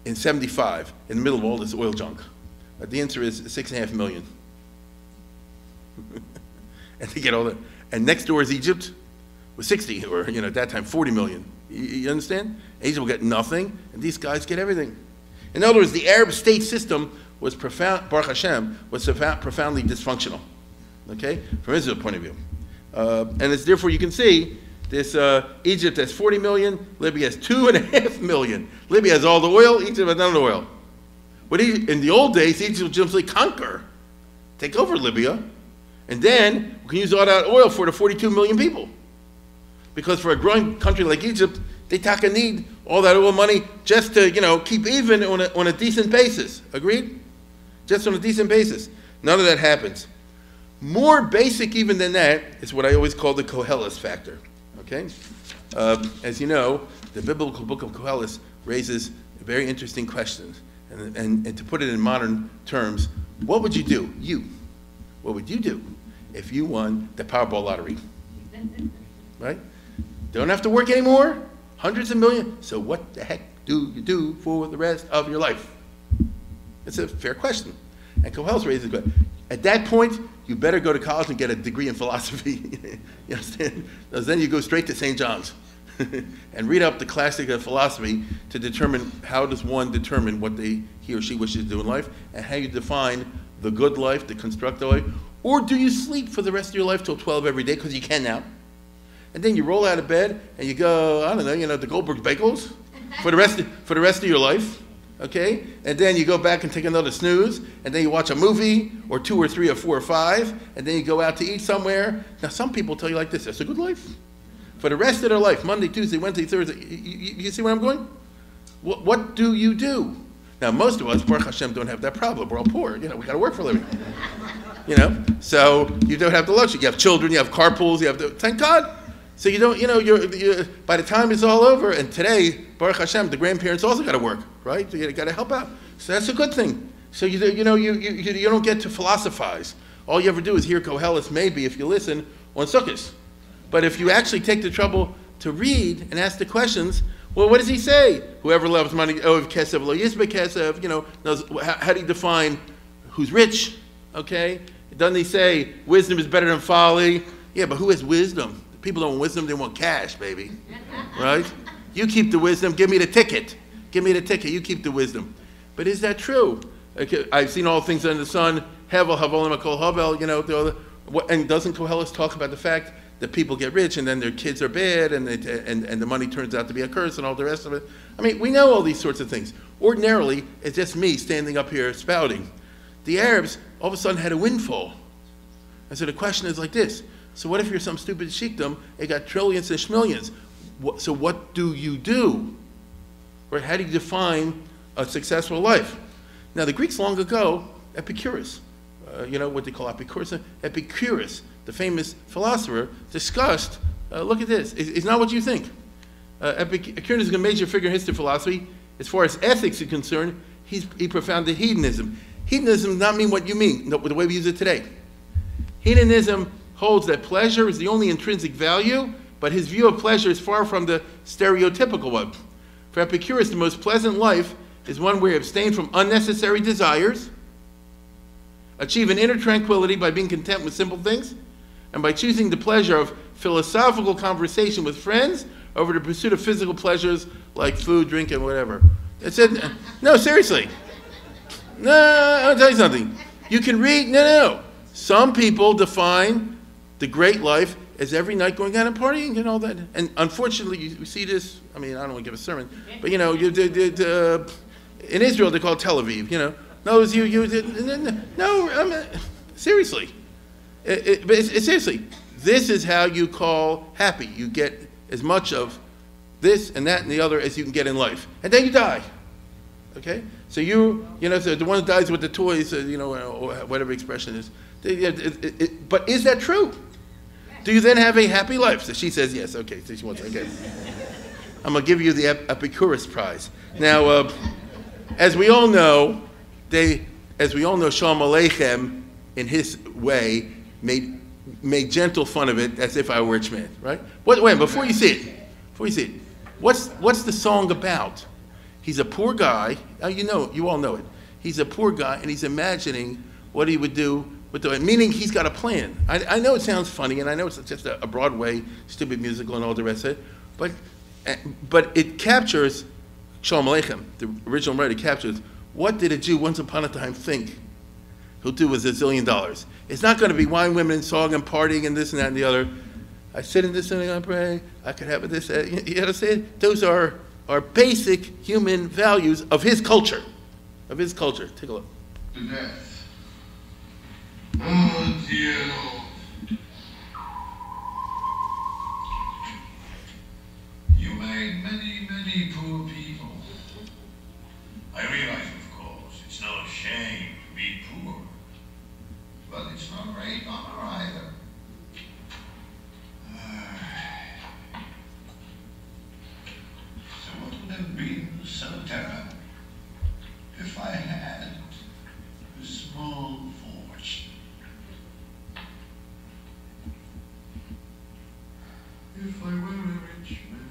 in 75 in the middle of all this oil junk? The answer is 6.5 million. And they get all that. And next door is Egypt with 60, or at that time 40 million. You understand? Egypt will get nothing, and these guys get everything. In other words, the Arab state system was profoundly dysfunctional. Okay, from Israel's point of view, and it's therefore you can see this Egypt has 40 million, Libya has 2.5 million. Libya has all the oil, Egypt has none of the oil. But in the old days, Egypt would simply conquer, take over Libya, and then we can use all that oil for the 42 million people. Because for a growing country like Egypt, they need all that oil money just to keep even on a decent basis. Agreed? Just on a decent basis. None of that happens. More basic even than that is what I always call the Koheles factor. Okay? As you know, the biblical book of Koheles raises very interesting questions. And to put it in modern terms, what would you do? What would you do if you won the Powerball lottery? Right? Don't have to work anymore. Hundreds of millions. So what the heck do you do for the rest of your life? It's a fair question. And Koheles raises the question. At that point, you better go to college and get a degree in philosophy. You understand? Because then you go straight to St. John's and read up the classic of philosophy to determine how does one determine what he or she wishes to do in life, and how you define the good life, the constructive life. Or do you sleep for the rest of your life till 12 every day, because you can now. And then you roll out of bed and you go, I don't know, the Goldberg Bagels for the rest of your life, okay? And then you go back and take another snooze, and then you watch a movie, or 2 or 3 or 4 or 5, and then you go out to eat somewhere. Now, some people tell you like this, that's a good life. For the rest of their life, Monday, Tuesday, Wednesday, Thursday, you see where I'm going? What do you do? Now, most of us, Baruch Hashem, don't have that problem. We're all poor. We got to work for a living. So you don't have the luxury. You have children, you have carpools, thank God. So you don't, you're by the time it's all over, and today, Baruch Hashem, the grandparents also got to work, right? So you got to help out. So that's a good thing. So you don't get to philosophize. All you ever do is hear Koheles, maybe, if you listen, on Sukkot. But if you actually take the trouble to read and ask the questions, well, what does he say? Whoever loves money, kesef lo yisbe kesef, knows, how do you define who's rich? Okay? Doesn't he say wisdom is better than folly? Yeah, but who has wisdom? People don't want wisdom, they want cash, baby. Right? You keep the wisdom, give me the ticket. Give me the ticket, you keep the wisdom. But is that true? Okay, I've seen all things under the sun, hevel, havolim, akol, havel, and doesn't Koheles talk about the fact that people get rich and then their kids are bad and the money turns out to be a curse and all the rest of it? I mean, we know all these sorts of things. Ordinarily, it's just me standing up here spouting. The Arabs all of a sudden had a windfall. And so the question is like this. So what if you're some stupid sheikdom, it got trillions and schmillions? So what do you do? Right? How do you define a successful life? Now, the Greeks long ago, Epicurus, what they call Epicurus, the famous philosopher, discussed, look at this, it's not what you think. Epicurus is a major figure in history of philosophy. As far as ethics is concerned, he propounded hedonism. Hedonism does not mean what you mean, the way we use it today. Hedonism holds that pleasure is the only intrinsic value, but his view of pleasure is far from the stereotypical one. For Epicurus, the most pleasant life is one where you abstain from unnecessary desires, achieve an inner tranquility by being content with simple things, and by choosing the pleasure of philosophical conversation with friends over the pursuit of physical pleasures like food, drink, and whatever. It said, no, seriously. No, I'll tell you something. You can read, no. Some people define the great life as every night going out and partying and all that. And unfortunately, you see this, I mean, I don't want to give a sermon, but in Israel, they call it Tel Aviv, seriously. Seriously, this is how you call happy. You get as much of this and that and the other as you can get in life. And then you die. Okay? So so the one that dies with the toys, or whatever expression is. But is that true? Do you then have a happy life? So she says yes. Okay, so she wants, okay. I'm going to give you the Epicurus Prize. Now, as we all know, Shalom Aleichem, in his way, made gentle fun of it as if I were a rich man, right? Wait, before you see it, what's the song about? He's a poor guy. You all know it. He's a poor guy, and he's imagining what he would do with the, meaning he's got a plan. I know it sounds funny, and I know it's just a Broadway stupid musical and all the rest of it, but it captures Shalom Aleichem. The original writer captures what did a Jew once upon a time think he'll do with $1 zillion. It's not going to be wine, women, song, and partying, and this and that and the other. I sit in this and I pray. I could have this. You understand? Those are basic human values of his culture. Take a look. To death. Oh, dear Lord. You made many, many poor people. I realize, of course, it's no shame to be poor. But it's no great honor either. So what would have been so terrible if I had a small fortune? If I were a rich man,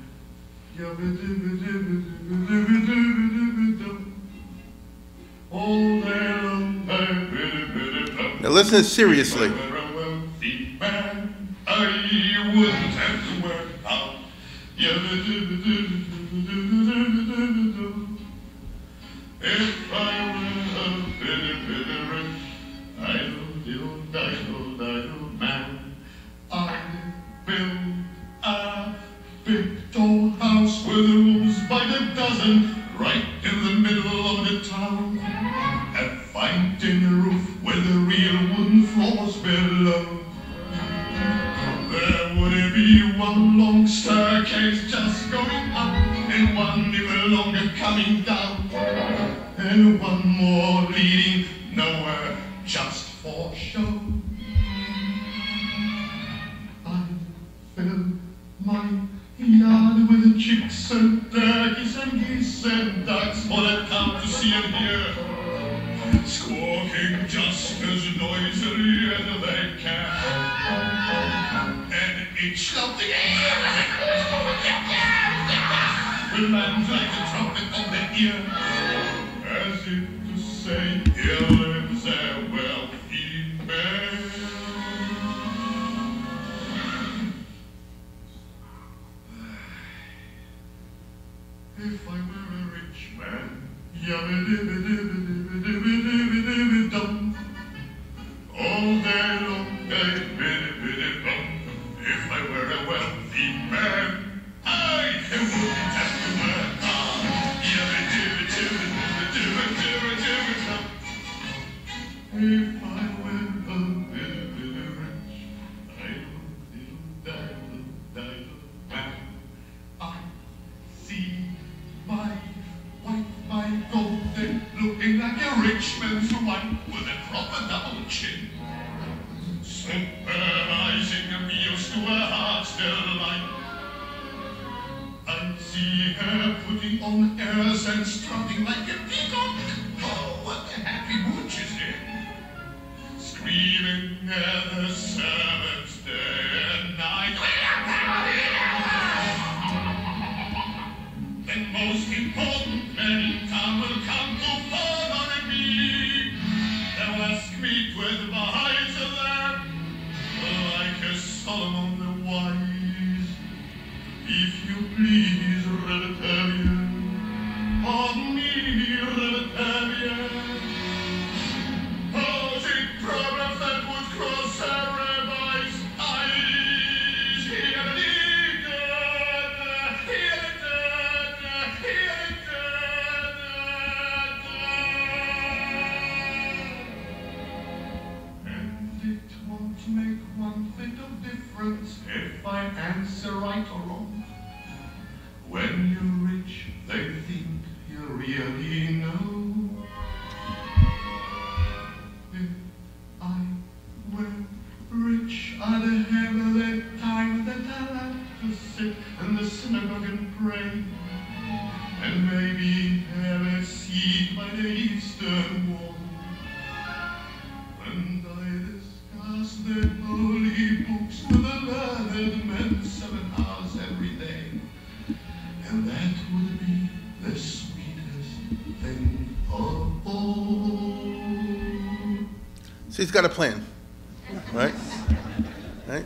all day long, Now listen seriously. If I were a wealthy man, I wouldn't have to work out. If I were a bitty rich, idle man, I'd build a big tall house with rooms by the dozen, right in the middle of the town. A fine tin roof with real wooden floors below. There would be one long staircase just going up, and one even longer coming down, and one more leading nowhere just for show. I fill my yard with chicks and turkeys and geese and ducks for the town to see and hear, squawking just as noisily as they can. And each lovely will land like a trumpet on the ear, as if to say, here lives a wealthy man. If I were a rich man, yabba-dibba-dibba-dibba-dibba-dibba-dum, all day long, biddy-biddy-bum. If I were a wealthy man, I wouldn't have to work hard. Yabba-dibba-dibba-dibba-dibba-dibba-dum. If I were a bit rich, idle-diddle-diddle-diddle man, I see my wife, my golden, looking like a rich man's wife with a proper double chin, supervising meals to her heart's delight. I see her putting on airs and strutting like a peacock. Oh, what a happy mood she's in, screaming at the servants day and night. And most important, many time will come to fall on me. They'll ask me to advise them, like a Solomon the wise. If you please, Reletarian, pardon me, Reletarian, posing problems that would cross everybody's eyes. And it won't make one bit of difference if I answer right or wrong. When you're rich, they think you really know. If I were rich, I'd have let He's got a plan, right? Right?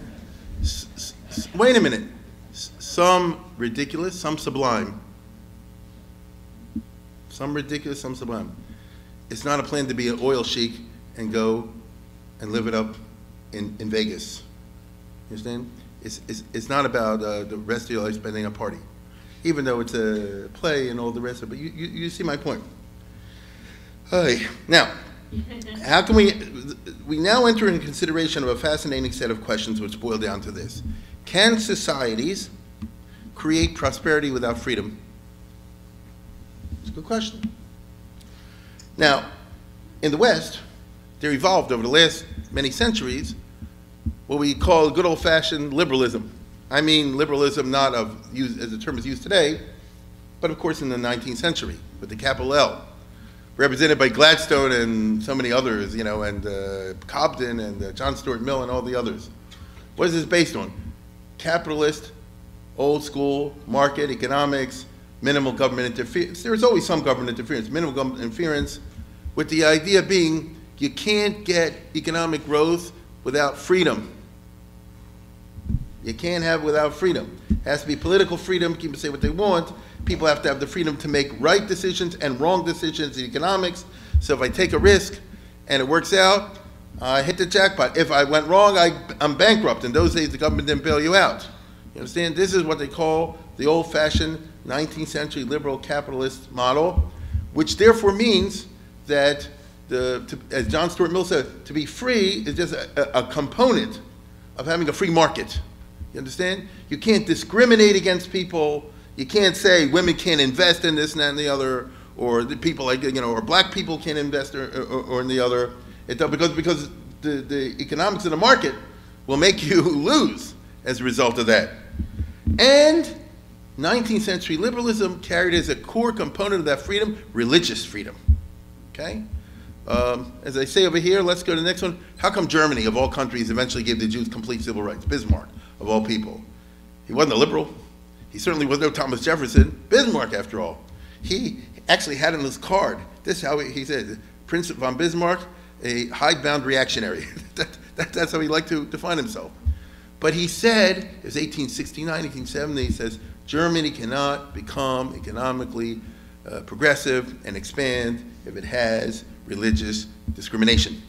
Wait a minute. Some ridiculous, some sublime. Some ridiculous, some sublime. It's not a plan to be an oil sheik and go and live it up in Vegas. You understand? It's not about the rest of your life spending a party, even though it's a play and all the rest of it. But you see my point. Now, how can we now enter into consideration of a fascinating set of questions which boil down to this. Can societies create prosperity without freedom? It's a good question. Now, in the West, there evolved over the last many centuries what we call good old-fashioned liberalism. I mean liberalism not as the term is used today, but of course in the 19th century with the capital L, represented by Gladstone and so many others, you know, and Cobden and John Stuart Mill and all the others. What is this based on? Capitalist, old school, market economics, minimal government interference. There's always some government interference, minimal government interference, with the idea being you can't get economic growth without freedom. You can't have it without freedom. It has to be political freedom, people say what they want. People have to have the freedom to make right decisions and wrong decisions in economics. So if I take a risk and it works out, I hit the jackpot. If I went wrong, I'm bankrupt. In those days, the government didn't bail you out. You understand? This is what they call the old-fashioned 19th century liberal capitalist model, which therefore means that, as John Stuart Mill said, to be free is just a component of having a free market. You understand? You can't discriminate against people. You can't say women can't invest in this and that and the other, or the people like, you know, or black people can't invest or in the other. Because the economics of the market will make you lose as a result of that. And 19th century liberalism carried as a core component of that freedom, religious freedom. Okay? As I say over here, let's go to the next one. How come Germany, of all countries, eventually gave the Jews complete civil rights? Bismarck, of all people. He wasn't a liberal. He certainly was no Thomas Jefferson. Bismarck, after all. He actually had in his card, this is how he said, Prince von Bismarck, a hidebound reactionary. That's how he liked to define himself. But he said, it was 1869, 1870, he says, Germany cannot become economically progressive and expand if it has religious discrimination.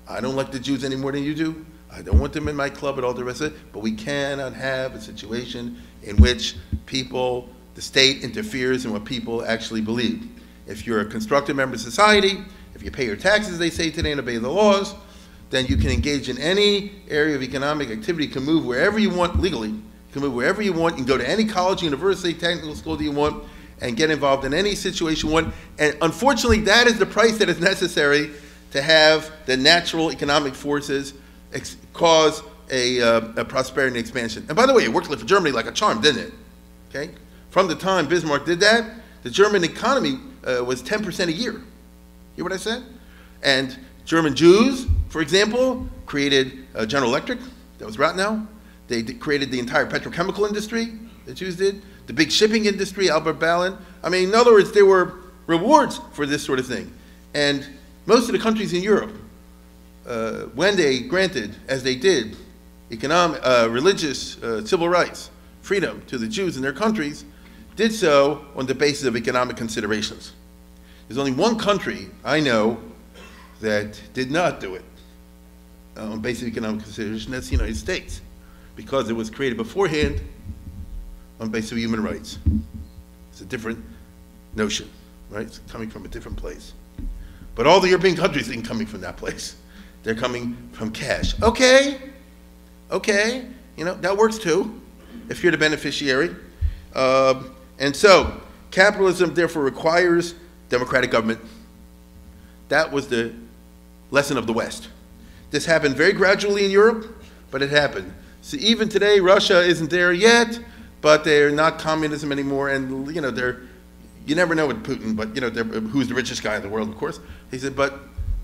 I don't like the Jews any more than you do. I don't want them in my club and all the rest of it, but we cannot have a situation in which people, the state interferes in what people actually believe. If you're a constructive member of society, if you pay your taxes, they say today, and obey the laws, then you can engage in any area of economic activity. You can move wherever you want legally. You can move wherever you want. You can go to any college, university, technical school that you want, and get involved in any situation you want. And unfortunately, that is the price that is necessary to have the natural economic forces cause a prosperity and expansion. And by the way, it worked for Germany like a charm, didn't it? Okay? From the time Bismarck did that, the German economy was 10% a year. Hear what I said? And German Jews, for example, created General Electric, that was Rathenau. They created the entire petrochemical industry, the Jews did. The big shipping industry, Albert Ballin. I mean, in other words, there were rewards for this sort of thing. And most of the countries in Europe, when they granted, as they did, economic, religious, civil rights, freedom to the Jews in their countries, did so on the basis of economic considerations. There's only one country I know that did not do it on basis of economic consideration. That's the United States, because it was created beforehand on basis of human rights. It's a different notion, right? It's coming from a different place. But all the European countries ain't coming from that place. They're coming from cash. Okay, you know, that works too, if you're the beneficiary. And so, capitalism therefore requires democratic government. That was the lesson of the West. This happened very gradually in Europe, but it happened. So even today, Russia isn't there yet, but they're not communism anymore, and you know, you never know with Putin, but you know, who's the richest guy in the world, of course. He said, but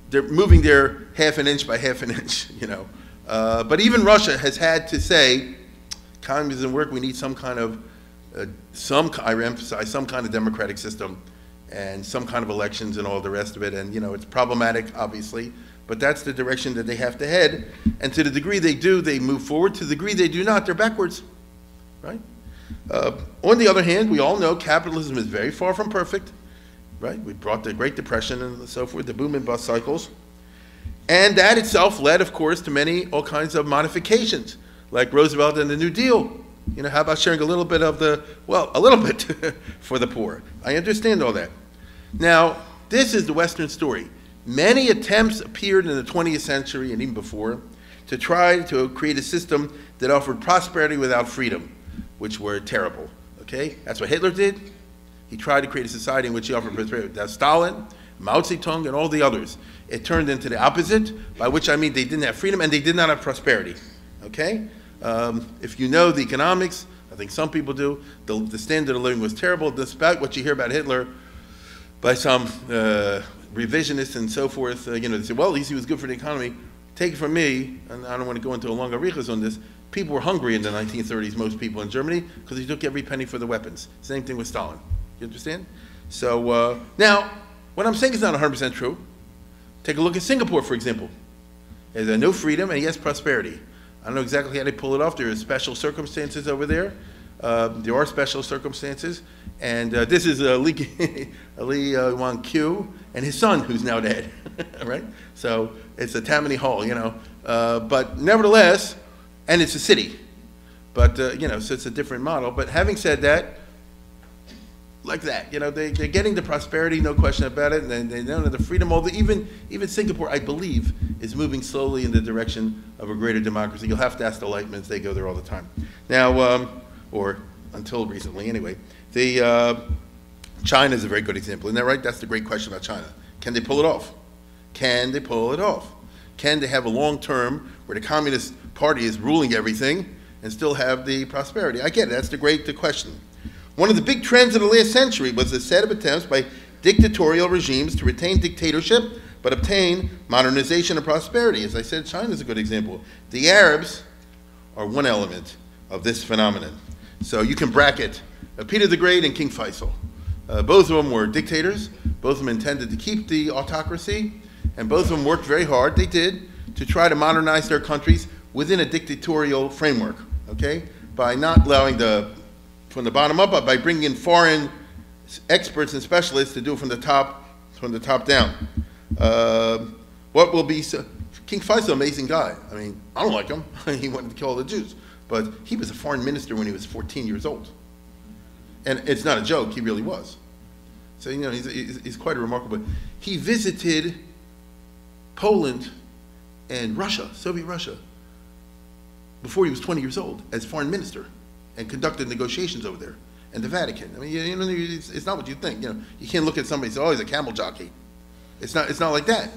they're moving there half an inch by half an inch, you know. But even Russia has had to say, communism doesn't work, we need some kind of, I emphasize, some kind of democratic system and some kind of elections and all the rest of it. And you know, it's problematic, obviously, but that's the direction that they have to head. And to the degree they do, they move forward. To the degree they do not, they're backwards, right? On the other hand, we all know capitalism is very far from perfect, right? We brought the Great Depression and so forth, the boom and bust cycles. And that itself led, of course, to all kinds of modifications, like Roosevelt and the New Deal. You know, how about sharing a little bit of a little bit for the poor? I understand all that. Now, this is the Western story. Many attempts appeared in the 20th century and even before to try to create a system that offered prosperity without freedom, which were terrible, okay? That's what Hitler did. He tried to create a society in which he offered prosperity. That's Stalin, Mao Zedong, and all the others. It turned into the opposite, by which I mean they didn't have freedom and they did not have prosperity, okay? If you know the economics, I think some people do, the standard of living was terrible, despite what you hear about Hitler by some revisionists and so forth. They say, well, at least he was good for the economy. Take it from me, and I don't want to go into a long arichas on this, people were hungry in the 1930s, most people in Germany, because he took every penny for the weapons. Same thing with Stalin. You understand? So now, what I'm saying is not 100% true. Take a look at Singapore, for example. There's no freedom, and yes, prosperity. I don't know exactly how they pull it off. There are special circumstances over there. There are special circumstances. And this is Lee Wan Q and his son, who's now dead, right? So it's a Tammany Hall, but nevertheless, and it's a city. But, so it's a different model. But having said that, like that, they're getting the prosperity, no question about it, and they don't have the freedom. Although even Singapore, I believe, is moving slowly in the direction of a greater democracy. You'll have to ask the Lehmanns; they go there all the time. Now, or until recently, anyway. China is a very good example, isn't that right? That's the great question about China. Can they pull it off? Can they pull it off? Can they have a long term where the Communist Party is ruling everything and still have the prosperity? I get it. That's the question. One of the big trends of the last century was a set of attempts by dictatorial regimes to retain dictatorship but obtain modernization and prosperity. As I said, China is a good example. The Arabs are one element of this phenomenon. So you can bracket Peter the Great and King Faisal. Both of them were dictators. Both of them intended to keep the autocracy, and both of them worked very hard. They did, to try to modernize their countries within a dictatorial framework, okay? By not allowing from the bottom up, but by bringing in foreign experts and specialists to do it from the top down. What will be King Faisal, amazing guy. I mean, I don't like him. He wanted to kill all the Jews, but he was a foreign minister when he was 14 years old, and it's not a joke. He really was. So he's quite remarkable. He visited Poland and Russia, Soviet Russia, before he was 20 years old as foreign minister, and conducted negotiations over there, and the Vatican. I mean, it's not what you think. You can't look at somebody and say, "Oh, he's a camel jockey." It's not like that.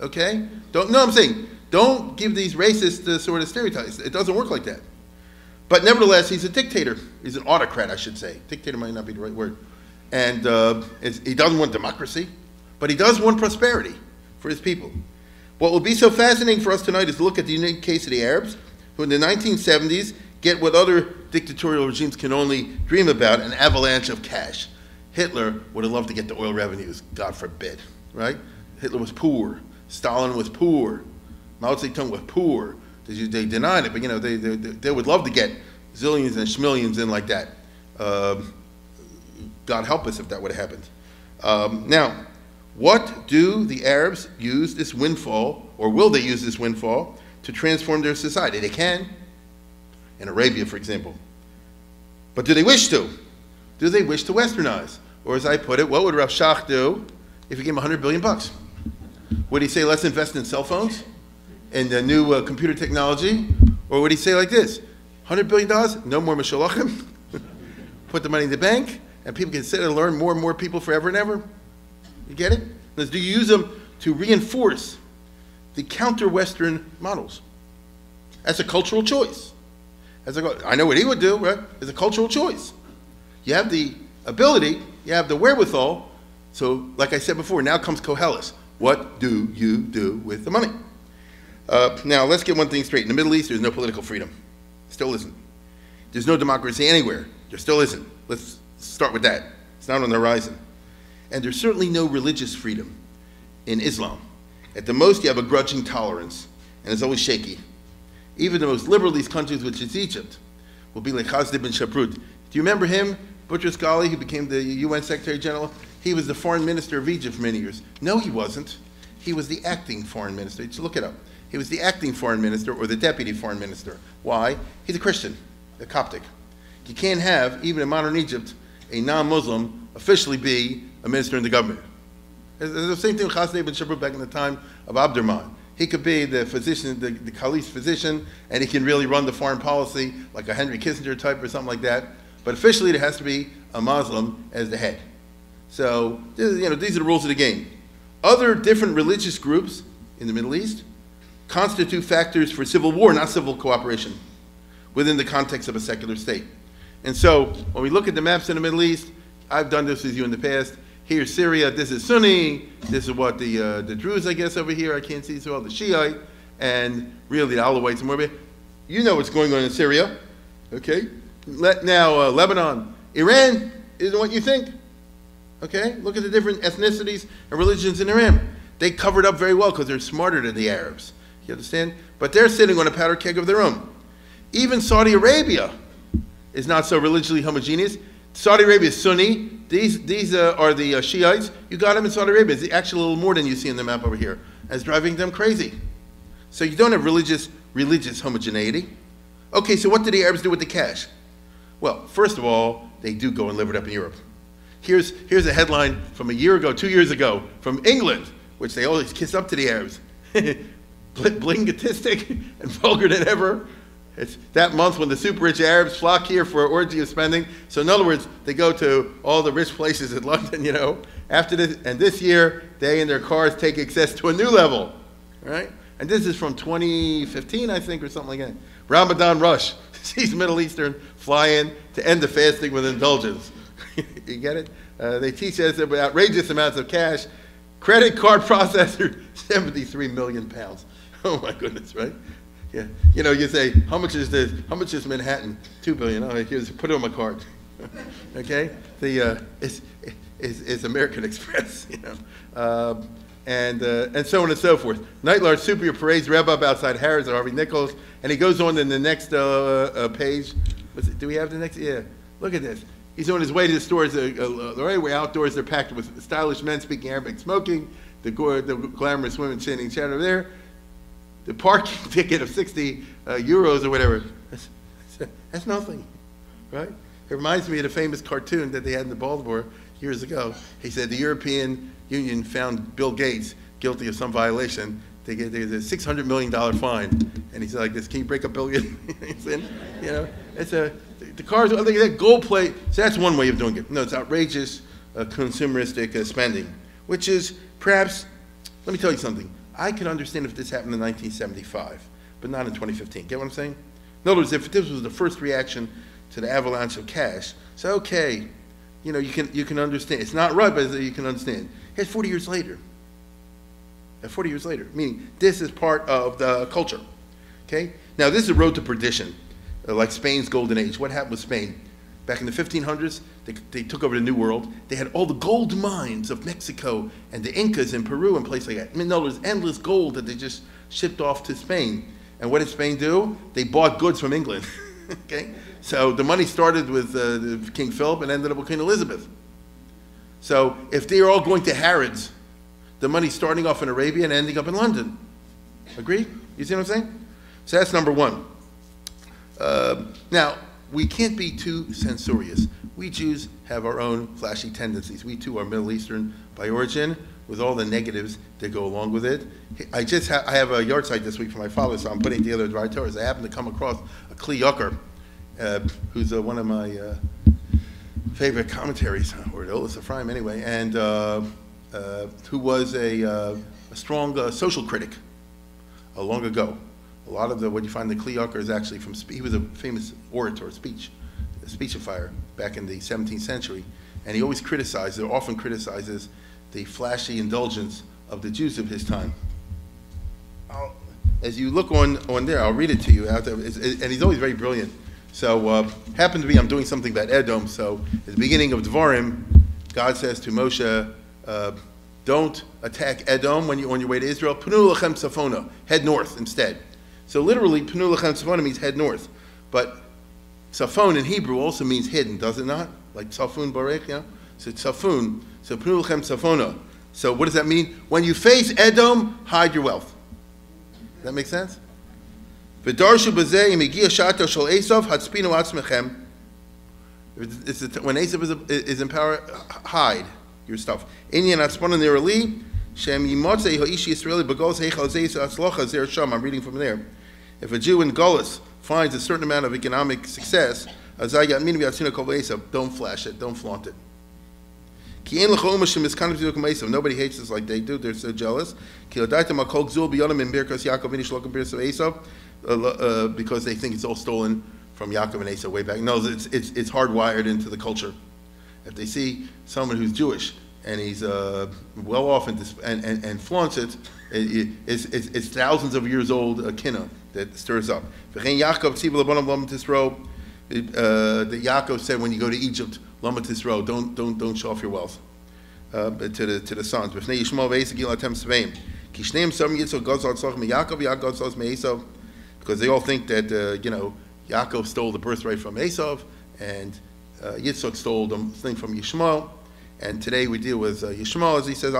Okay? I'm saying, don't give these racist sort of stereotypes. It doesn't work like that. But nevertheless, he's a dictator. He's an autocrat, I should say. Dictator might not be the right word. And he doesn't want democracy, but he does want prosperity for his people. What will be so fascinating for us tonight is to look at the unique case of the Arabs, who in the 1970s get what other dictatorial regimes can only dream about, an avalanche of cash. Hitler would have loved to get the oil revenues, God forbid, right? Hitler was poor. Stalin was poor. Mao Zedong was poor. They denied it, but they would love to get zillions and schmillions in like that. God help us if that would have happened. Now, what do the Arabs use this windfall, or will they use this windfall, to transform their society? They can, in Arabia, for example. But do they wish to? Do they wish to westernize? Or as I put it, what would Rav Shach do if he gave him $100 billion? Would he say, let's invest in cell phones and new computer technology? Or would he say like this, $100 billion, no more mashalachim, put the money in the bank, and people can sit and learn more and more people forever and ever? You get it? Do you use them to reinforce the counter-Western models? That's a cultural choice. I know what he would do, right? It's a cultural choice. You have the ability, you have the wherewithal. So, like I said before, now comes Koheles. What do you do with the money? Now, let's get one thing straight. In the Middle East, there's no political freedom. Still isn't. There's no democracy anywhere. There still isn't. Let's start with that. It's not on the horizon. And there's certainly no religious freedom in Islam. At the most, you have a grudging tolerance, and it's always shaky. Even the most liberal of these countries, which is Egypt, will be like Hasdib bin Shaprut. Do you remember him, Boutros Ghali, who became the UN Secretary General? He was the foreign minister of Egypt for many years. No, he wasn't. He was the acting foreign minister. Just look it up. He was the acting foreign minister or the deputy foreign minister. Why? He's a Christian, a Coptic. You can't have, even in modern Egypt, a non-Muslim officially be a minister in the government. It's the same thing with Hasdib bin Shaprut back in the time of Abdurrahman. He could be the physician, the caliph's physician, and he can really run the foreign policy like a Henry Kissinger type or something like that. But officially, there has to be a Muslim as the head. So, these are the rules of the game. Other different religious groups in the Middle East constitute factors for civil war, not civil cooperation, within the context of a secular state. And so, when we look at the maps in the Middle East, I've done this with you in the past. Here's Syria, this is Sunni, this is what the Druze, I guess, over here, I can't see so well, the Shiite, and really the Alawites and more. You know what's going on in Syria, okay? Now, Lebanon, Iran isn't what you think, okay? Look at the different ethnicities and religions in Iran. They covered up very well because they're smarter than the Arabs, you understand? But they're sitting on a powder keg of their own. Even Saudi Arabia is not so religiously homogeneous. Saudi Arabia is Sunni. These are the Shiites. You got them in Saudi Arabia. It's actually a little more than you see in the map over here. It's driving them crazy. So you don't have religious homogeneity. Okay, so what did the Arabs do with the cash? Well, first of all, they do go and live it up in Europe. Here's a headline from a year ago, 2 years ago, from England, which they always kiss up to the Arabs. Blingatistic and vulgar than ever. It's that month when the super rich Arabs flock here for an orgy of spending. So in other words, they go to all the rich places in London, after this. And this year, they and their cars take excess to a new level, right? And this is from 2015, I think, or something like that. Ramadan rush. These Middle Eastern fly in to end the fasting with indulgence. You get it? They teach us about outrageous amounts of cash. Credit card processor, 73 million pounds. Oh my goodness, right? Yeah, you say, how much is this? How much is Manhattan? 2 billion. Oh, here's, put it on my card. Okay, it's American Express, and so on and so forth. Night Lord Super parades rev up outside Harrods and Harvey Nichols, and he goes on in the next page. Do we have the next? Yeah, look at this. He's on his way to the stores. The right way outdoors, they're packed with stylish men speaking Arabic, smoking. The glamorous women sitting chat over there. The parking ticket of 60 euros or whatever, that's nothing, right? It reminds me of the famous cartoon that they had in the Baltimore years ago. He said the European Union found Bill Gates guilty of some violation. There's a $600 million fine. And he's like this, can you break a billion? It's the cars, look at that gold plate. So that's one way of doing it. No, it's outrageous consumeristic spending, which is perhaps, let me tell you something. I could understand if this happened in 1975, but not in 2015. Get what I'm saying? In other words, if this was the first reaction to the avalanche of cash, so okay, you can understand. It's not right, but you can understand. It's 40 years later. 40 years later, meaning this is part of the culture. Okay? Now, this is a road to perdition, like Spain's golden age. What happened with Spain? Back in the 1500s, they took over the New World. They had all the gold mines of Mexico and the Incas in Peru and places like that. I mean, no, there's endless gold that they just shipped off to Spain. And what did Spain do? They bought goods from England. Okay? So the money started with King Philip and ended up with Queen Elizabeth. So if they're all going to Harrods, the money's starting off in Arabia and ending up in London. Agree? You see what I'm saying? So that's number one. Now, we can't be too censorious. We Jews have our own flashy tendencies. We too are Middle Eastern by origin, with all the negatives that go along with it. I have a yard site this week for my father, so I'm putting together a dry Torahs. I happened to come across a Kli Yakar, who's one of my favorite commentaries, or the oldest Ephraim anyway, and who was a strong social critic long ago. A lot of what you find in the Kli Yakar is actually from, he was a famous orator, speechifier back in the 17th century, and he always criticized, or often criticizes, the flashy indulgence of the Jews of his time. As you look on there, I'll read it to you out there, and he's always very brilliant. So, happened to be, I'm doing something about Edom, so at the beginning of Dvarim, God says to Moshe, don't attack Edom when you're on your way to Israel. Pnu lechem tzafona, head north instead. So literally, Pnu lechem tzafona means head north. But tzafon in Hebrew also means hidden, does it not? Like tzafun barech, yeah? So tzafun, so Pnu lechem tzafona. So what does that mean? When you face Edom, hide your wealth. Does that make sense? V'darshu b'zeh im higia shato shel Esav hatzpinu atzmechem. When Esav is in power, hide your stuff. Inyan atzponon nerali shem yimotzei ha'ish Yisraeli b'golus heichal zeis atzlocha zer sham. I'm reading from there. If a Jew in Golus finds a certain amount of economic success, azay yatminu v'yatzinu kol Esav, don't flash it, don't flaunt it. Ki ein lecha u'ma shem miskanef tziduk Esav. Nobody hates us like they do. They're so jealous. Ki l'daitem hakol gzul b'yonam in birkas Yaakov v'nish lokem birkas Esav, because they think it's all stolen from Yaakov and Esau way back. No, it's hardwired into the culture. If they see someone who's Jewish and he's well off and flaunts it, it's thousands of years old kinna that stirs up. The Yaakov said, when you go to Egypt, Lama Tisro, don't show off your wealth to the sons. Because they all think that Yaakov stole the birthright from Esav, and Yitzchak stole the thing from Yishmael. And today we deal with Yishmael, as he says,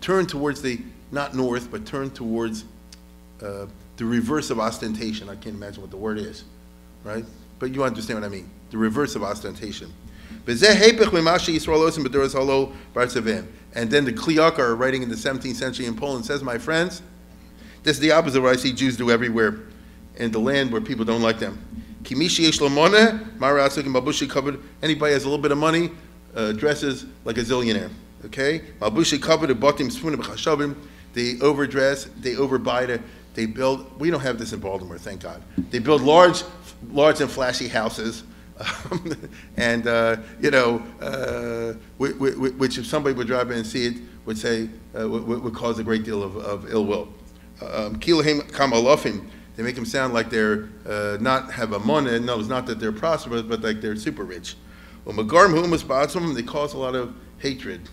turn towards the, not north, but turn towards the reverse of ostentation. I can't imagine what the word is, right? But you understand what I mean. The reverse of ostentation. And then the Kliyakar, writing in the 17th century in Poland, says, my friends, this is the opposite of what I see Jews do everywhere in the land where people don't like them. Anybody has a little bit of money, dresses like a zillionaire. Okay? They overdress, they overbuy, they build. We don't have this in Baltimore, thank God. They build large and flashy houses, and which if somebody would drive by and see it, would say would cause a great deal of ill will. They make them sound like they're not have a money. No, it's not that they're prosperous, but like they're super rich. They cause a lot of hatred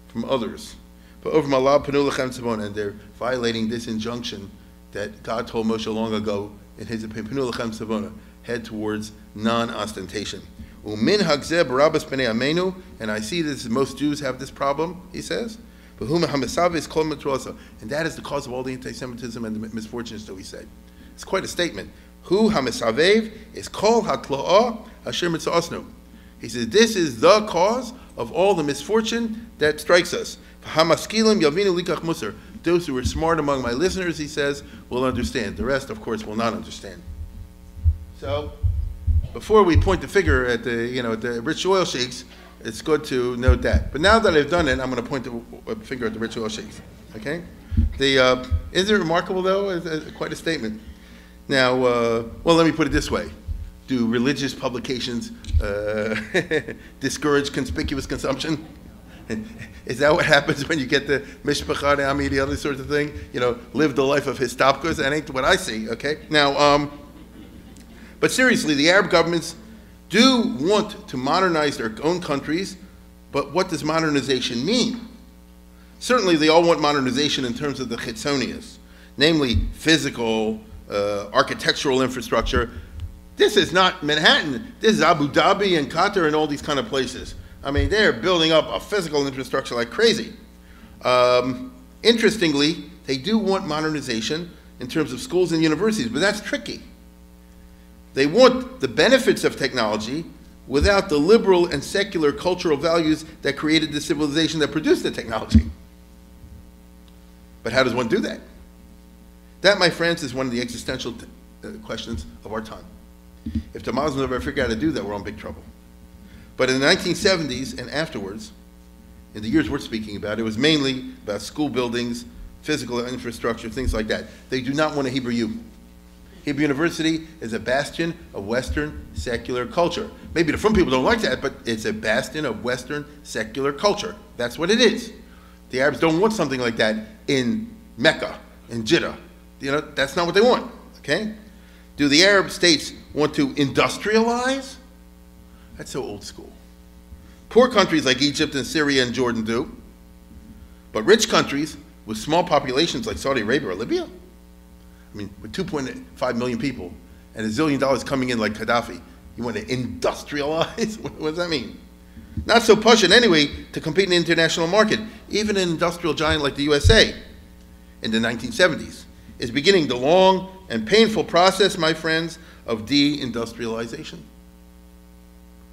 from others. And they're violating this injunction that God told Moshe long ago in his opinion, head towards non-ostentation. And I see this, most Jews have this problem, he says. And that is the cause of all the anti-Semitism and the misfortunes that we say. It's quite a statement. Hu hamisavev is kol hakla'ah asher mitzasnu. He says, this is the cause of all the misfortune that strikes us. Hamaskilim yavinu likach musar. Those who are smart among my listeners, he says, will understand. The rest, of course, will not understand. So, before we point the finger at the rich oil sheiks, it's good to note that. But now that I've done it, I'm going to point the finger at the rich oil sheiks. Okay? Isn't it remarkable, though? It's quite a statement. Now, well, let me put it this way. Do religious publications discourage conspicuous consumption? Is that what happens when you get the mishpachah, the the other sorts of thing? Live the life of histopkos? That ain't what I see, okay? Now, but seriously, the Arab governments do want to modernize their own countries, but what does modernization mean? Certainly, they all want modernization in terms of the chitzonius, namely physical, architectural infrastructure. This is not Manhattan. This is Abu Dhabi and Qatar and all these kind of places. I mean, they're building up a physical infrastructure like crazy. Interestingly, they do want modernization in terms of schools and universities, but that's tricky. They want the benefits of technology without the liberal and secular cultural values that created the civilization that produced the technology. But how does one do that? That, my friends, is one of the existential questions of our time. If the Muslims ever figure out how to do that, we're in big trouble. But in the 1970s and afterwards, in the years we're speaking about, it was mainly about school buildings, physical infrastructure, things like that. They do not want a Hebrew U. Hebrew University is a bastion of Western secular culture. Maybe the frum people don't like that, but it's a bastion of Western secular culture. That's what it is. The Arabs don't want something like that in Mecca, in Jeddah. That's not what they want, okay? Do the Arab states want to industrialize? That's so old school. Poor countries like Egypt and Syria and Jordan do. But rich countries with small populations like Saudi Arabia or Libya, I mean, with 2.5 million people and $1 zillion coming in like Gaddafi, you want to industrialize? What does that mean? Not so pushing anyway to compete in the international market. Even an industrial giant like the USA in the 1970s is beginning the long and painful process, my friends, of deindustrialization.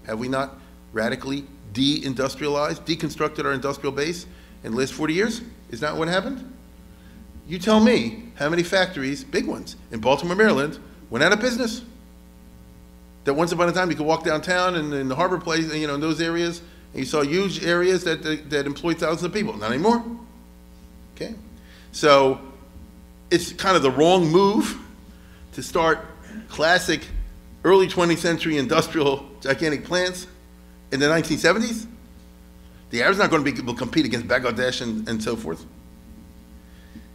Have we not radically deindustrialized, deconstructed our industrial base in the last 40 years? Is that what happened? You tell me how many factories, big ones, in Baltimore, Maryland, went out of business. That once upon a time you could walk downtown and in the harbor place, you know, in those areas, and you saw huge areas that employed thousands of people. Not anymore. Okay? So it's kind of the wrong move to start classic early 20th century industrial gigantic plants in the 1970s. The Arabs not going to be able to compete against Bangladesh and so forth.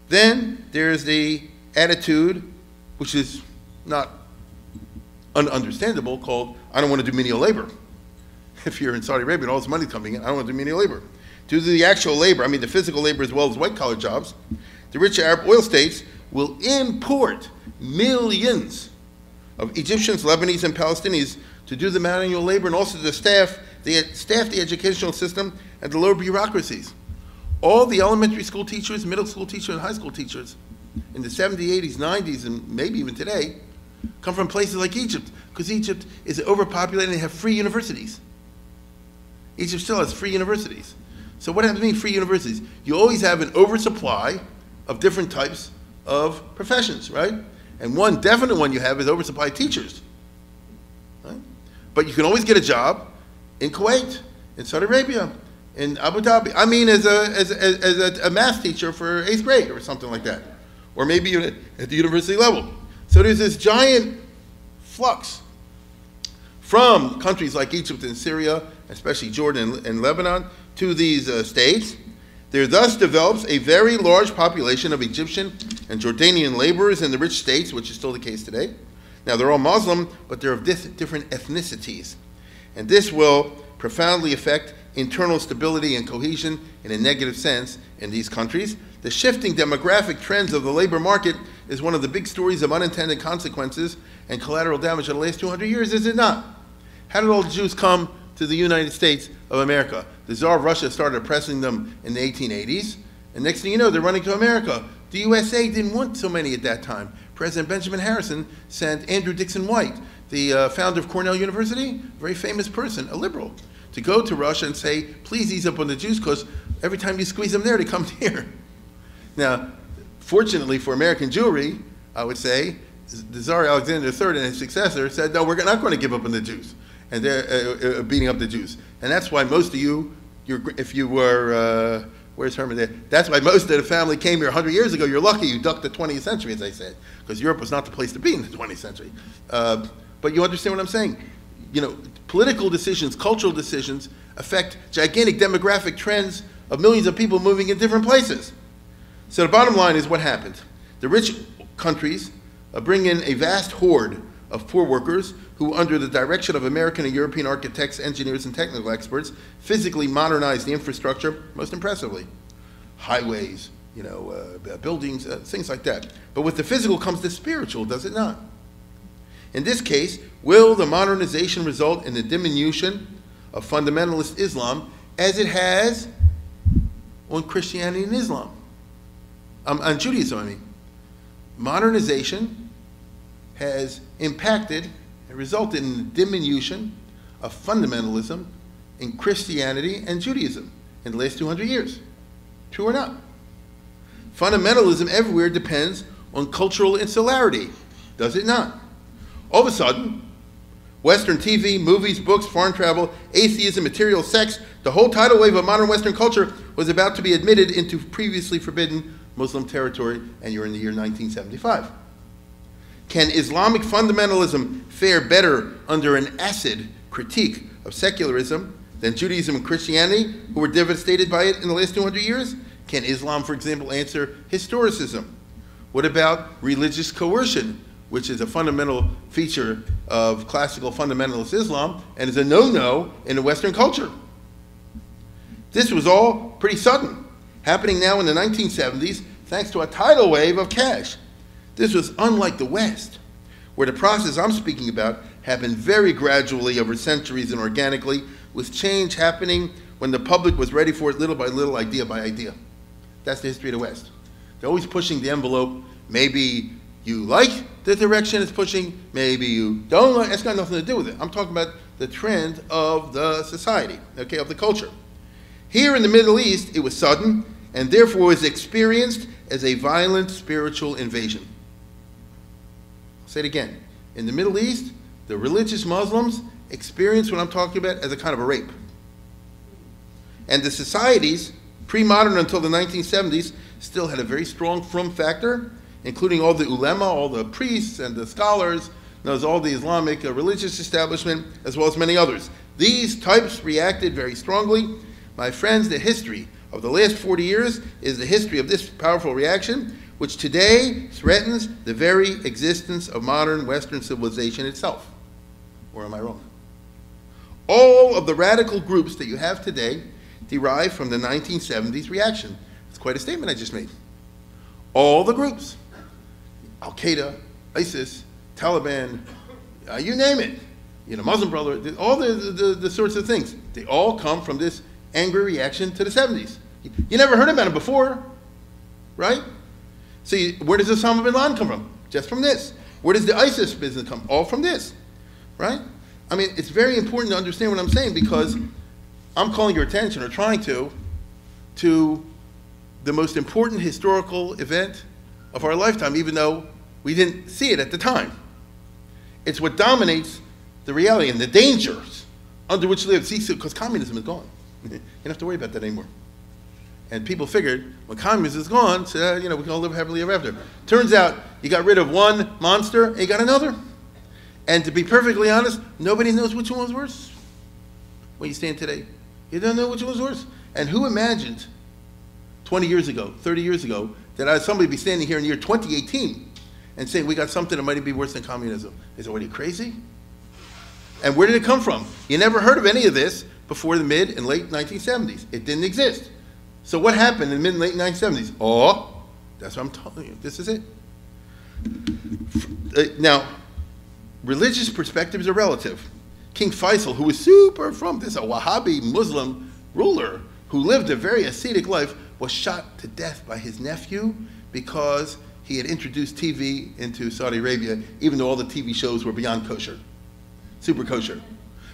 Then there's the attitude, which is not ununderstandable, called, I don't want to do menial labor. If you're in Saudi Arabia and all this money coming in, I don't want to do menial labor. Due to the actual labor, I mean the physical labor as well as white-collar jobs, the rich Arab oil states will import millions of Egyptians, Lebanese, and Palestinians to do the manual labor and also to staff the educational system and the lower bureaucracies. All the elementary school teachers, middle school teachers, and high school teachers in the 70s, 80s, 90s, and maybe even today come from places like Egypt, because Egypt is overpopulated and they have free universities. Egypt still has free universities. So what happens to free universities? You always have an oversupply of different types of professions, right? And one definite one you have is oversupply teachers. Right? But you can always get a job in Kuwait, in Saudi Arabia, in Abu Dhabi. I mean, as a math teacher for 8th grade or something like that. Or maybe at the university level. So there's this giant flux from countries like Egypt and Syria, especially Jordan and Lebanon, to these states. There thus develops a very large population of Egyptian and Jordanian laborers in the rich states, which is still the case today. Now, they're all Muslim, but they're of different ethnicities. And this will profoundly affect internal stability and cohesion in a negative sense in these countries. The shifting demographic trends of the labor market is one of the big stories of unintended consequences and collateral damage of the last 200 years, is it not? How did all the Jews come to the United States of America? The Tsar of Russia started oppressing them in the 1880s, and next thing you know, they're running to America. The USA didn't want so many at that time. President Benjamin Harrison sent Andrew Dixon White, the founder of Cornell University, a very famous person, a liberal, to go to Russia and say, please ease up on the Jews, because every time you squeeze them there, they come here. Now, fortunately for American Jewry, I would say, the Tsar Alexander III and his successor said, no, we're not going to give up on the Jews. And they're beating up the Jews. And that's why most of you, if you were, where's Herman there? That's why most of the family came here 100 years ago. You're lucky you ducked the 20th century, as I said, because Europe was not the place to be in the 20th century. But you understand what I'm saying? You know, political decisions, cultural decisions affect gigantic demographic trends of millions of people moving in different places. So the bottom line is what happened. The rich countries bring in a vast horde of poor workers who, under the direction of American and European architects, engineers, and technical experts, physically modernize the infrastructure most impressively. Highways, you know, buildings, things like that. But with the physical comes the spiritual, does it not? In this case, will the modernization result in the diminution of fundamentalist Islam as it has on Christianity and Islam? On Judaism, I mean. Modernization has impacted and resulted in the diminution of fundamentalism in Christianity and Judaism in the last 200 years. True or not? Fundamentalism everywhere depends on cultural insularity, does it not? All of a sudden, Western TV, movies, books, foreign travel, atheism, material sex, the whole tidal wave of modern Western culture was about to be admitted into previously forbidden Muslim territory, and you're in the year 1975. Can Islamic fundamentalism fare better under an acid critique of secularism than Judaism and Christianity, who were devastated by it in the last 200 years? Can Islam, for example, answer historicism? What about religious coercion, which is a fundamental feature of classical fundamentalist Islam and is a no-no in the Western culture? This was all pretty sudden, happening now in the 1970s thanks to a tidal wave of cash. This was unlike the West, where the process I'm speaking about happened very gradually over centuries and organically, with change happening when the public was ready for it little by little, idea by idea. That's the history of the West. They're always pushing the envelope. Maybe you like the direction it's pushing, maybe you don't like. It's got nothing to do with it. I'm talking about the trend of the society, okay, of the culture. Here in the Middle East, it was sudden and therefore was experienced as a violent spiritual invasion. I'll say it again. In the Middle East, the religious Muslims experienced what I'm talking about as a kind of a rape. And the societies, pre-modern until the 1970s, still had a very strong frum factor, including all the ulema, all the priests and the scholars, knows all the Islamic religious establishment, as well as many others. These types reacted very strongly. My friends, the history of the last 40 years is the history of this powerful reaction, which today threatens the very existence of modern Western civilization itself. Or am I wrong? All of the radical groups that you have today derive from the 1970s reaction. It's quite a statement I just made. All the groups, Al-Qaeda, ISIS, Taliban, you name it, Muslim Brotherhood, all the sorts of things, they all come from this angry reaction to the 70s. You never heard about it before, right? So where does Osama bin Laden come from? Just from this. Where does the ISIS business come? All from this, right? I mean, it's very important to understand what I'm saying, because I'm calling your attention, or trying to the most important historical event of our lifetime, even though we didn't see it at the time. It's what dominates the reality and the dangers under which we live. See, because communism is gone. You don't have to worry about that anymore. And people figured, when communism is gone, so, we can all live happily ever after. Turns out, you got rid of one monster, and you got another. And to be perfectly honest, nobody knows which one was worse. Where you stand today, you don't know which one was worse. And who imagined 20 years ago, 30 years ago, that somebody would be standing here in the year 2018 and saying we got something that might be worse than communism? They said, what, are you crazy? And where did it come from? You never heard of any of this before the mid and late 1970s. It didn't exist. So what happened in the mid and late 1970s? Oh, that's what I'm telling you. This is it. Now, religious perspectives are relative. King Faisal, who was super from this, a Wahhabi Muslim ruler who lived a very ascetic life, was shot to death by his nephew because he had introduced TV into Saudi Arabia, even though all the TV shows were beyond kosher, super kosher.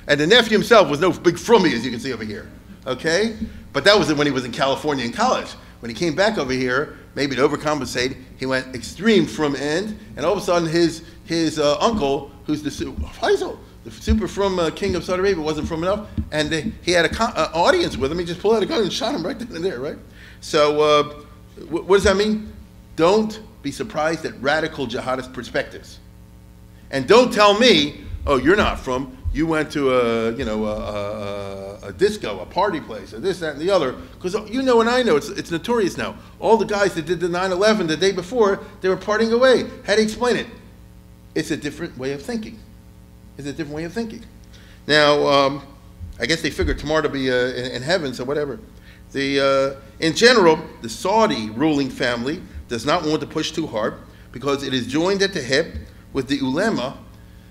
And the nephew himself was no big frummy, as you can see over here, okay? But that was when he was in California in college. When he came back over here, maybe to overcompensate, he went extreme frum end, and all of a sudden his uncle, who's the Faisal, the super frum king of Saudi Arabia, wasn't frum enough, and he had an audience with him. He just pulled out a gun and shot him right then and there, right? So what does that mean? Don't be surprised at radical jihadist perspectives. And don't tell me, oh, you're not from, you went to a disco, a party place, or this, that, and the other. Because you know and I know, it's notorious now. All the guys that did the 9/11 the day before, they were partying away. How do you explain it? It's a different way of thinking. It's a different way of thinking. Now, I guess they figured tomorrow to be in heaven, so whatever. In general, the Saudi ruling family does not want to push too hard because it is joined at the hip with the ulema,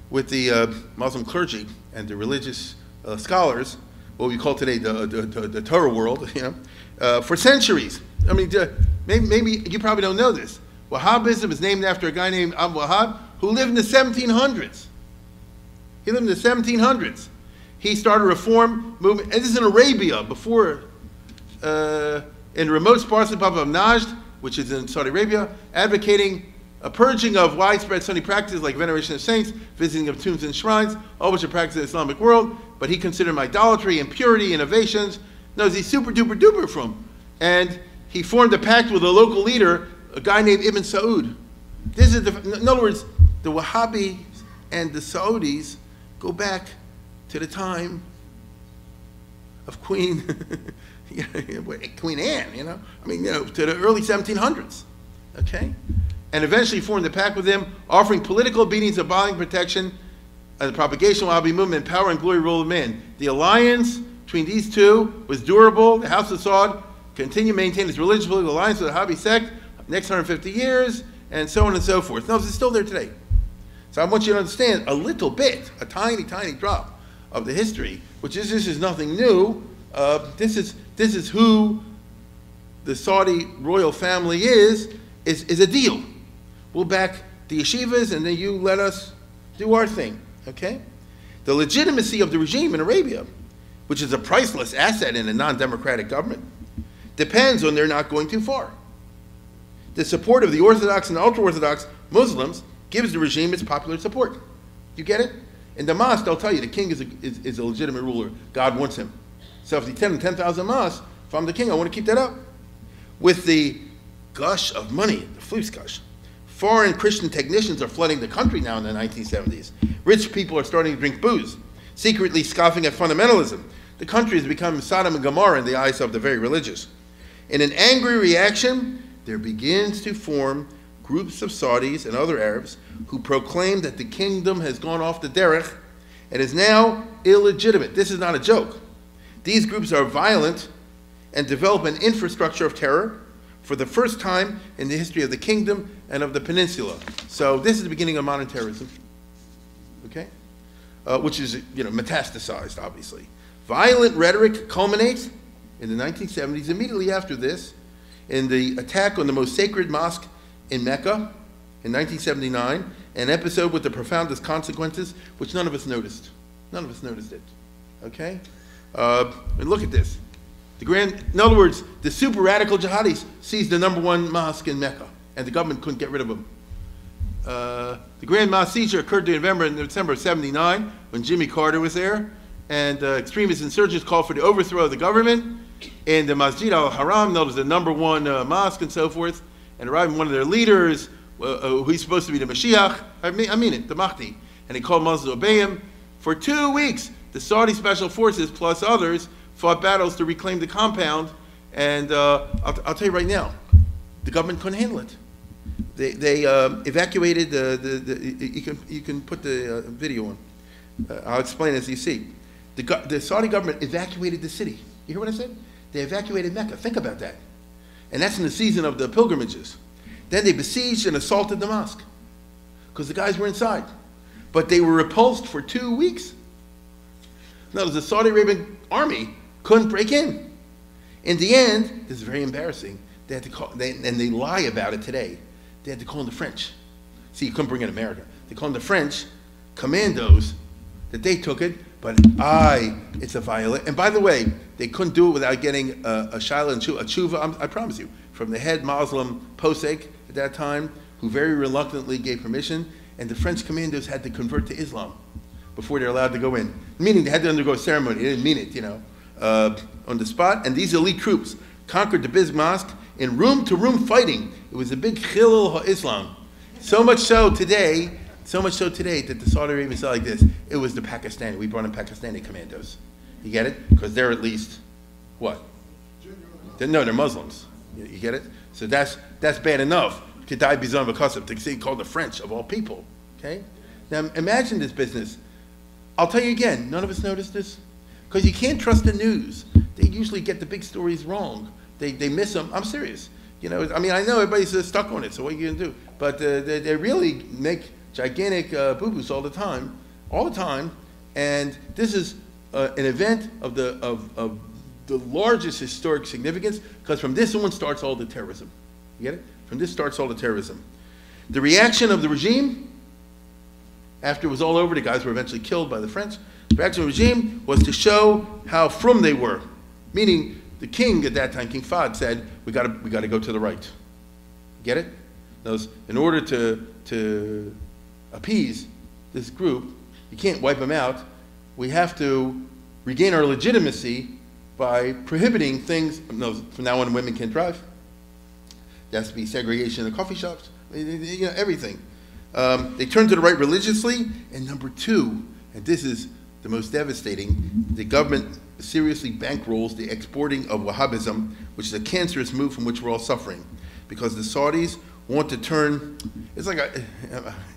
with the Muslim clergy and the religious scholars, what we call today the Torah world, for centuries. I mean, maybe you probably don't know this. Wahhabism is named after a guy named Abu Wahhab who lived in the 1700s. He lived in the 1700s. He started a reform movement, and this is in Arabia, before, in remote parts of Najd, which is in Saudi Arabia, advocating a purging of widespread Sunni practices like veneration of saints, visiting of tombs and shrines, all which are practiced in the Islamic world, but he considered them idolatry, impurity, innovations. No, he's super duper duper from. And he formed a pact with a local leader, a guy named Ibn Saud. This is in other words, the Wahhabis and the Saudis go back to the time of Queen Anne, I mean, to the early 1700s, okay? And eventually formed a pact with him, offering political obedience, abolished protection, and the propagation of the Wahhabi movement, power and glory rule of man. The alliance between these two was durable. The House of Saud continued to maintain its religious political alliance with the Hubris sect next 150 years, and so on and so forth. No, it's still there today. So I want you to understand a little bit, a tiny, tiny drop of the history, which is this is nothing new. This is who the Saudi royal family is a deal. We'll back the yeshivas, and then you let us do our thing, okay? The legitimacy of the regime in Arabia, which is a priceless asset in a non-democratic government, depends on their not going too far. The support of the Orthodox and ultra-Orthodox Muslims gives the regime its popular support. You get it? In the mosque, they'll tell you the king is a legitimate ruler. God wants him. So if you tell him 10,000 mosques, if I'm the king, I want to keep that up. With the gush of money, the flus gush, foreign Christian technicians are flooding the country now in the 1970s. Rich people are starting to drink booze, secretly scoffing at fundamentalism. The country has become Sodom and Gomorrah in the eyes of the very religious. In an angry reaction, there begins to form groups of Saudis and other Arabs who proclaim that the kingdom has gone off the derech and is now illegitimate. This is not a joke. These groups are violent and develop an infrastructure of terror for the first time in the history of the kingdom and of the peninsula. So this is the beginning of modern terrorism, okay? Which is, metastasized, obviously. Violent rhetoric culminates in the 1970s, immediately after this, in the attack on the most sacred mosque in Mecca in 1979, an episode with the profoundest consequences, which none of us noticed. None of us noticed it, okay? And look at this. In other words, the super radical jihadis seized the #1 mosque in Mecca, and the government couldn't get rid of them. The Grand Mosque seizure occurred in November and December of '79 when Jimmy Carter was there, and extremist insurgents called for the overthrow of the government. And the Masjid al-Haram, that was the #1 mosque and so forth, and arriving one of their leaders, who's supposed to be the Mashiach, I mean it, the Mahdi, and he called Muslims to obey him. For 2 weeks, the Saudi Special Forces plus others fought battles to reclaim the compound, and I'll tell you right now, the government couldn't handle it. They evacuated you can put the video on. I'll explain as you see. The Saudi government evacuated the city. You hear what I said? They evacuated Mecca. Think about that. And that's in the season of the pilgrimages. Then they besieged and assaulted the mosque because the guys were inside. But they were repulsed for 2 weeks. Now, the Saudi Arabian army couldn't break in. In the end, this is very embarrassing. They had to call, and they lie about it today. They had to call in the French. See, you couldn't bring in America. They called in the French commandos that they took it, but it's a violation. And by the way, they couldn't do it without getting a shaila and a tshuva, I promise you, from the head Muslim posek at that time, who very reluctantly gave permission, and the French commandos had to convert to Islam before they're allowed to go in. Meaning they had to undergo a ceremony. They didn't mean it, on the spot. And these elite troops conquered the big mosque in room-to-room fighting. It was a big Khilul ha-Islam. So much so today that the Saudi Arabians said like this, it was the Pakistani. We brought in Pakistani commandos. You get it? Because they're at least, what? They're Muslims. You get it? So that's bad enough. Kedai Bizan Vakasab, to see called the French of all people. Okay? Now imagine this business. I'll tell you again, none of us noticed this. Because you can't trust the news. They usually get the big stories wrong. They miss them. I'm serious. I know everybody's stuck on it, so what are you going to do? But they really make gigantic boo-boos all the time, and this is an event of the largest historic significance, because from this one starts all the terrorism. You get it? From this starts all the terrorism. The reaction of the regime, after it was all over, the guys were eventually killed by the French. The reaction of the regime was to show how frum they were, meaning the king at that time, King Fahd, said, we got to go to the right. Get it? In order to appease this group, you can't wipe them out. We have to regain our legitimacy by prohibiting things. From now on, women can't drive. There has to be segregation in the coffee shops. Everything. They turn to the right religiously, and number two, and this is the most devastating, the government seriously bankrolls the exporting of Wahhabism, which is a cancerous move from which we're all suffering, because the Saudis want to turn, it's like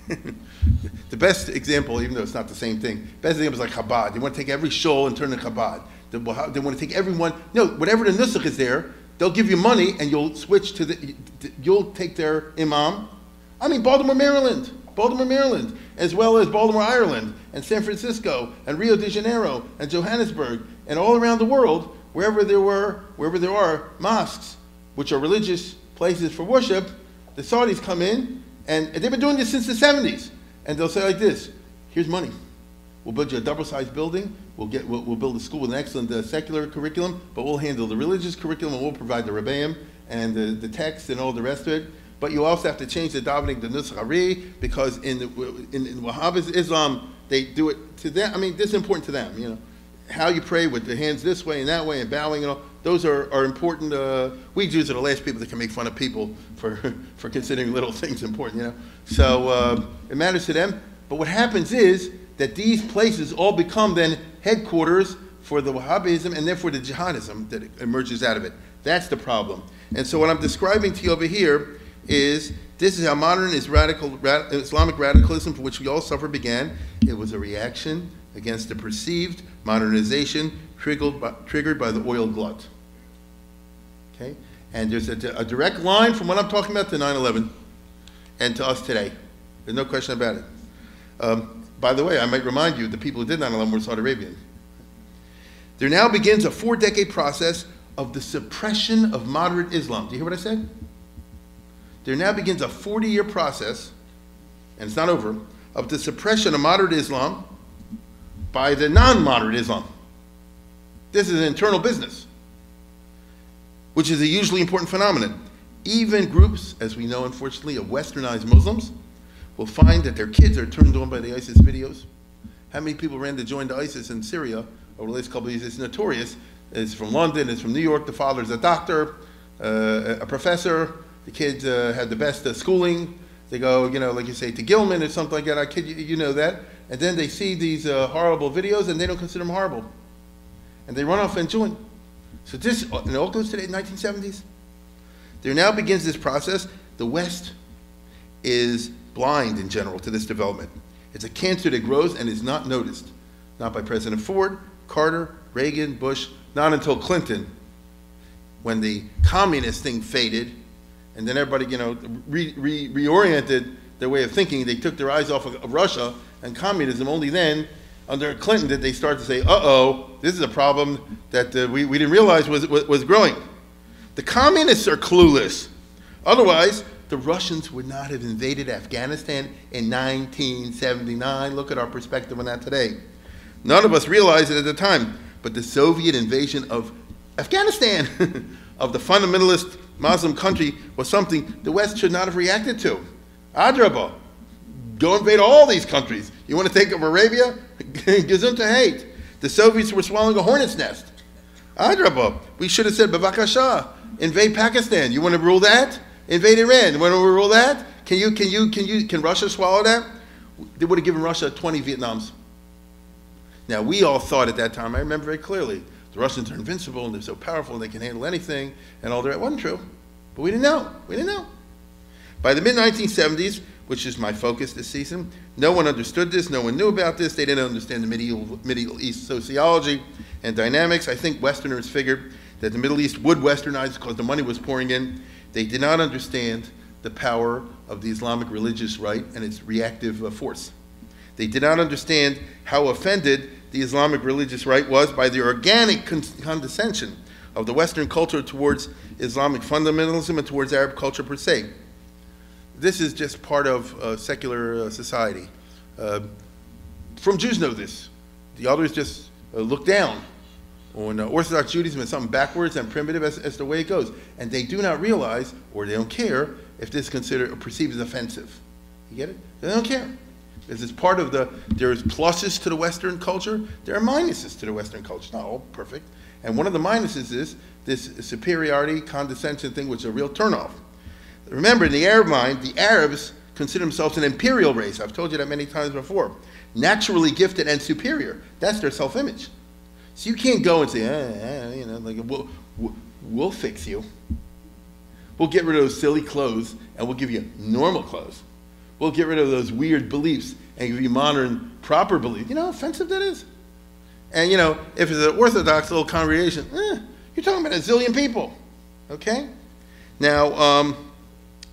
the best example, even though it's not the same thing, best example is like Chabad. They want to take every shul and turn it Chabad. They want to take everyone. No, whatever the nusach is there, they'll give you money and you'll switch to you'll take their imam. I mean, Baltimore, Maryland, as well as Baltimore, Ireland, and San Francisco, and Rio de Janeiro, and Johannesburg, and all around the world, wherever there are mosques, which are religious places for worship, the Saudis come in, and they've been doing this since the 70s, and they'll say like this: here's money. We'll build you a double-sized building. We'll build a school with an excellent secular curriculum, but we'll handle the religious curriculum, and we'll provide the rebbeim and the text and all the rest of it. But you also have to change the davening to Nusach Hari, because in Wahhabis Islam, they do it to them. I mean, this is important to them, you know. How you pray with the hands this way and that way and bowing and all, those are important. We Jews are the last people that can make fun of people for considering little things important, you know. So it matters to them. But what happens is that these places all become then headquarters for the Wahhabism and therefore the jihadism that emerges out of it. That's the problem. And so what I'm describing to you over here is this is how modern Islamic radicalism, for which we all suffer, began. It was a reaction against the perceived modernization triggered by the oil glut. Okay? And there's a direct line from what I'm talking about to 9/11 and to us today. There's no question about it. By the way, I might remind you, the people who did 9/11 were Saudi Arabian. There now begins a 4-decade process of the suppression of moderate Islam. Do you hear what I said? There now begins a 40-year process, and it's not over, of the suppression of moderate Islam by the non-moderate Islam. This is an internal business, which is a hugely important phenomenon. Even groups, as we know, unfortunately, of westernized Muslims will find that their kids are turned on by the ISIS videos. How many people ran to join the ISIS in Syria over the last couple of years? It's notorious. It's from London, it's from New York. The father's a doctor, a professor. The kids had the best schooling. They go, you know, like you say, to Gilman or something like that. I kid you, you know that. And then they see these horrible videos and they don't consider them horrible. And they run off and join. So this, and it all goes to the 1970s. There now begins this process. The West is blind in general to this development. It's a cancer that grows and is not noticed. Not by President Ford, Carter, Reagan, Bush, not until Clinton, when the communist thing faded, and then everybody, you know, reoriented their way of thinking. They took their eyes off of Russia and communism. Only then, under Clinton, did they start to say, uh-oh, this is a problem that we didn't realize was growing. The communists are clueless. Otherwise, the Russians would not have invaded Afghanistan in 1979. Look at our perspective on that today. None of us realized it at the time, but the Soviet invasion of Afghanistan, of the fundamentalist Muslim country, was something the West should not have reacted to. Adrabah, go invade all these countries. You want to take over Arabia? Gesundheit hate. The Soviets were swallowing a hornet's nest. Adrabah, we should have said, Bavakasha, invade Pakistan. You want to rule that? Invade Iran. You want to rule that? Can Russia swallow that? They would have given Russia 20 Vietnams. Now, we all thought at that time, I remember very clearly, the Russians are invincible and they're so powerful and they can handle anything and all that. It wasn't true. But we didn't know. We didn't know. By the mid-1970s, which is my focus this season, no one understood this. No one knew about this. They didn't understand the Middle East sociology and dynamics. I think Westerners figured that the Middle East would westernize because the money was pouring in. They did not understand the power of the Islamic religious right and its reactive force. They did not understand how offended the Islamic religious right was by the organic condescension of the Western culture towards Islamic fundamentalism and towards Arab culture per se. This is just part of secular society. From Jews know this. The others just look down on Orthodox Judaism as something backwards and primitive as the way it goes. And they do not realize, or they don't care, if this is considered or perceived as offensive. You get it? They don't care. Because it's part of there's pluses to the Western culture, there are minuses to the Western culture. It's not all perfect. And one of the minuses is this superiority, condescension thing, which is a real turnoff. Remember, in the Arab mind, the Arabs consider themselves an imperial race. I've told you that many times before. Naturally gifted and superior. That's their self-image. So you can't go and say, you know, like we'll fix you. We'll get rid of those silly clothes and we'll give you normal clothes. We'll get rid of those weird beliefs and give you modern, proper beliefs. You know how offensive that is? And, you know, if it's an Orthodox little congregation, you're talking about a zillion people, okay? Now,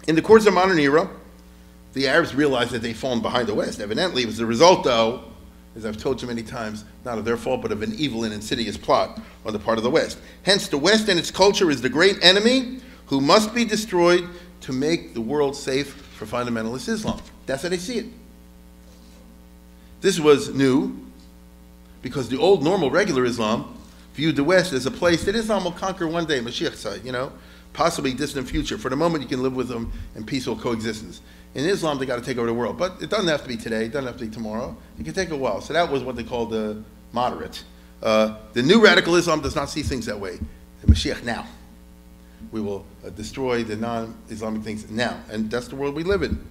in the course of the modern era, the Arabs realized that they'd fallen behind the West. Evidently, it was the result, though, as I've told you many times, not of their fault, but of an evil and insidious plot on the part of the West. Hence, the West and its culture is the great enemy who must be destroyed to make the world safe for fundamentalist Islam. That's how they see it. This was new because the old, normal, regular Islam viewed the West as a place that Islam will conquer one day, Mashiach said, you know, possibly distant future. For the moment, you can live with them in peaceful coexistence. In Islam, they got to take over the world. But it doesn't have to be today. It doesn't have to be tomorrow. It can take a while. So that was what they called the moderate. The new radical Islam does not see things that way. The Mashiach now. We will destroy the non-Islamic things now. And that's the world we live in.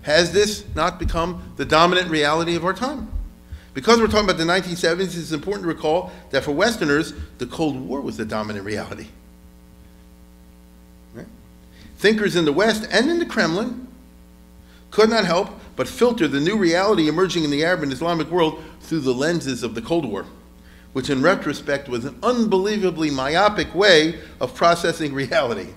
Has this not become the dominant reality of our time? Because we're talking about the 1970s, it's important to recall that for Westerners, the Cold War was the dominant reality. Right? Thinkers in the West and in the Kremlin could not help but filter the new reality emerging in the Arab and Islamic world through the lenses of the Cold War, which in retrospect was an unbelievably myopic way of processing reality.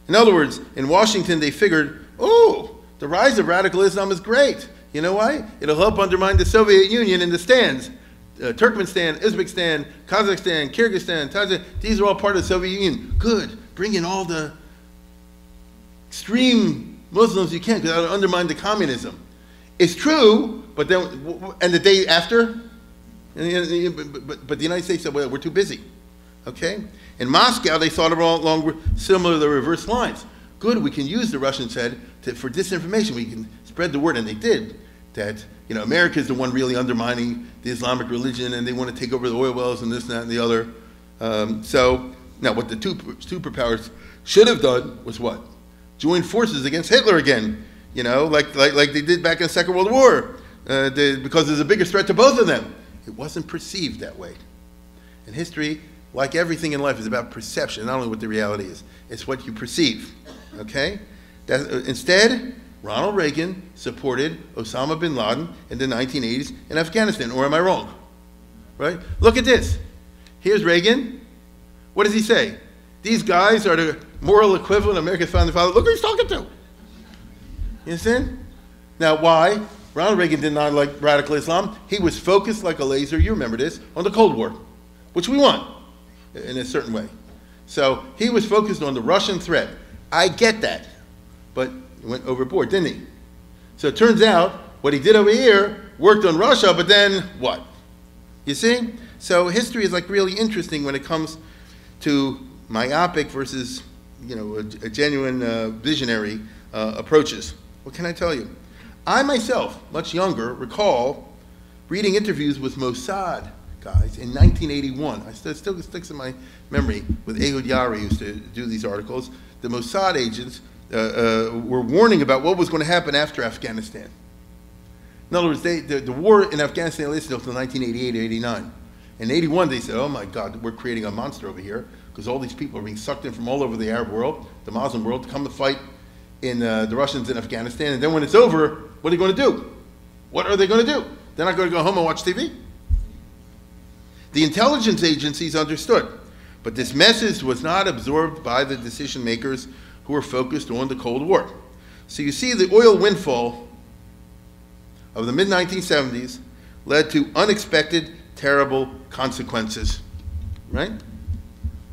In other words, in Washington they figured, oh, the rise of radical Islam is great. You know why? It'll help undermine the Soviet Union in the stands. Turkmenistan, Uzbekistan, Kazakhstan, Kyrgyzstan, Tajikistan, these are all part of the Soviet Union. Good. Bring in all the extreme Muslims you can, because that'll undermine the communism. It's true, but then, and the day after, but the United States said, well, we're too busy. Okay? In Moscow, they thought along similar to the reverse lines. Good, we can use, the Russians said, for disinformation. We can spread the word, and they did, that, you know, America is the one really undermining the Islamic religion, and they want to take over the oil wells and this, and that, and the other. So, now what the two superpowers should have done was what? Join forces against Hitler again, you know, like they did back in the Second World War, because there's a bigger threat to both of them. It wasn't perceived that way. And history, like everything in life, is about perception, not only what the reality is. It's what you perceive, okay? Instead, Ronald Reagan supported Osama bin Laden in the 1980s in Afghanistan, or am I wrong? Right? Look at this. Here's Reagan. What does he say? These guys are the moral equivalent of America's founding father. Look who he's talking to. You understand? Now, why? Ronald Reagan did not like radical Islam. He was focused like a laser, you remember this, on the Cold War, which we won in a certain way. So he was focused on the Russian threat. I get that. But he went overboard, didn't he? So it turns out what he did over here worked on Russia, but then what? You see? So history is like really interesting when it comes to myopic versus, you know, a genuine visionary approaches. What can I tell you? I myself, much younger, recall reading interviews with Mossad guys in 1981. It still sticks in my memory with Ehud Yari used to do these articles. The Mossad agents were warning about what was going to happen after Afghanistan. In other words, the war in Afghanistan lasted until 1988-89. In 81, they said, oh my God, we're creating a monster over here, because all these people are being sucked in from all over the Arab world, the Muslim world, to come to fight in the Russians in Afghanistan. And then when it's over, what are they going to do? What are they going to do? They're not going to go home and watch TV. The intelligence agencies understood, but this message was not absorbed by the decision makers who were focused on the Cold War. So you see, the oil windfall of the mid-1970s led to unexpected, terrible consequences, right?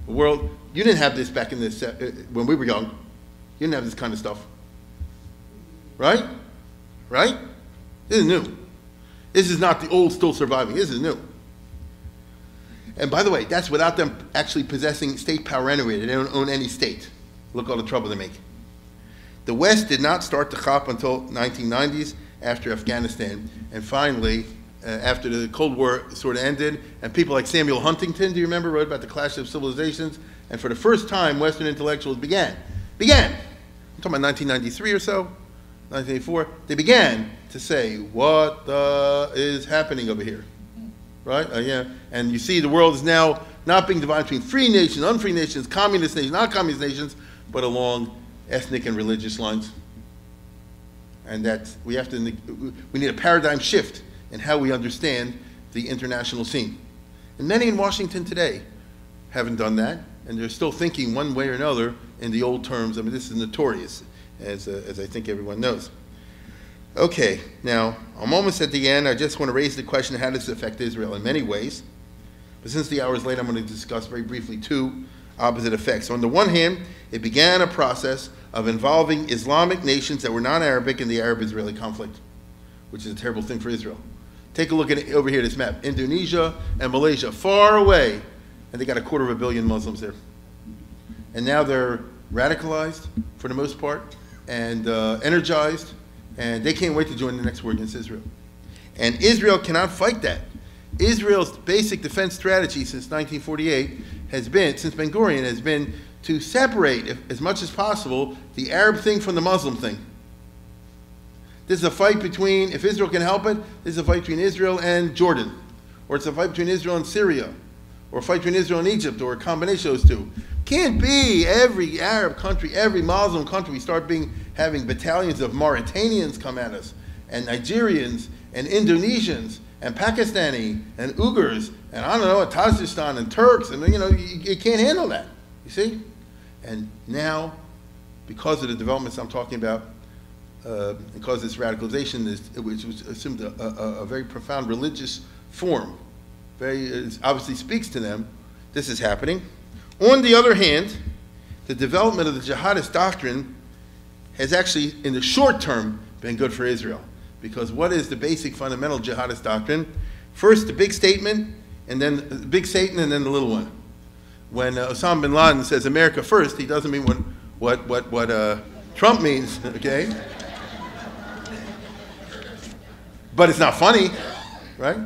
The world, you didn't have this back in the, when we were young. You didn't have this kind of stuff, right? Right? This is new. This is not the old still surviving. This is new. And by the way, that's without them actually possessing state power anyway. They don't own any state. Look all the trouble they make. The West did not start to chop until 1990s after Afghanistan. And finally, after the Cold War sort of ended, and people like Samuel Huntington, do you remember, wrote about the clash of civilizations? And for the first time, Western intellectuals began. I'm talking about 1993 or so, 1984. They began to say, what is happening over here? Right? Yeah. And you see the world is now not being divided between free nations, unfree nations, communist nations, non-communist nations, but along ethnic and religious lines. And that we need a paradigm shift in how we understand the international scene. And many in Washington today haven't done that, and they're still thinking one way or another in the old terms. I mean, this is notorious, as I think everyone knows. Okay, now, I'm almost at the end. I just want to raise the question, how does it affect Israel in many ways? But since the hour is late, I'm going to discuss very briefly two opposite effects. So on the one hand, it began a process of involving Islamic nations that were non-Arabic in the Arab-Israeli conflict, which is a terrible thing for Israel. Take a look at it over here, this map. Indonesia and Malaysia, far away, and they got 250 million Muslims there. And now they're radicalized, for the most part, and energized, and they can't wait to join the next war against Israel. And Israel cannot fight that. Israel's basic defense strategy since 1948 has been, since Ben-Gurion, has been to separate, as much as possible, the Arab thing from the Muslim thing. This is a fight between, if Israel can help it, this is a fight between Israel and Jordan, or it's a fight between Israel and Syria, or a fight between Israel and Egypt, or a combination of those two. Can't be every Arab country, every Muslim country, we start having battalions of Mauritanians come at us, and Nigerians, and Indonesians, and Pakistani, and Uyghurs, and I don't know, Tajikistan, and Turks, and you can't handle that, you see? And now, because of the developments I'm talking about, because this radicalization, which was assumed a very profound religious form, it obviously speaks to them, this is happening. On the other hand, the development of the jihadist doctrine has actually, in the short term, been good for Israel. Because what is the basic fundamental jihadist doctrine? First, the big statement, and then the big Satan, and then the little one. When Osama bin Laden says America first, he doesn't mean what Trump means, okay? But it's not funny, right?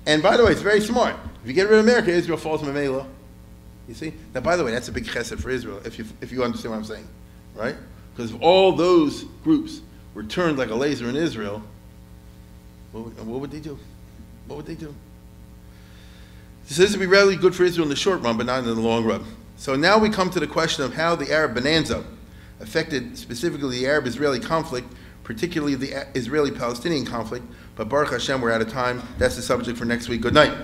And by the way, it's very smart. If you get rid of America, Israel falls Mamela. You see? Now, by the way, that's a big chesed for Israel, if you understand what I'm saying, right? Because if all those groups were turned like a laser in Israel, what would they do? What would they do? This is to be really good for Israel in the short run, but not in the long run. So now we come to the question of how the Arab bonanza affected specifically the Arab-Israeli conflict, particularly the Israeli-Palestinian conflict. But Baruch Hashem, we're out of time. That's the subject for next week. Good night.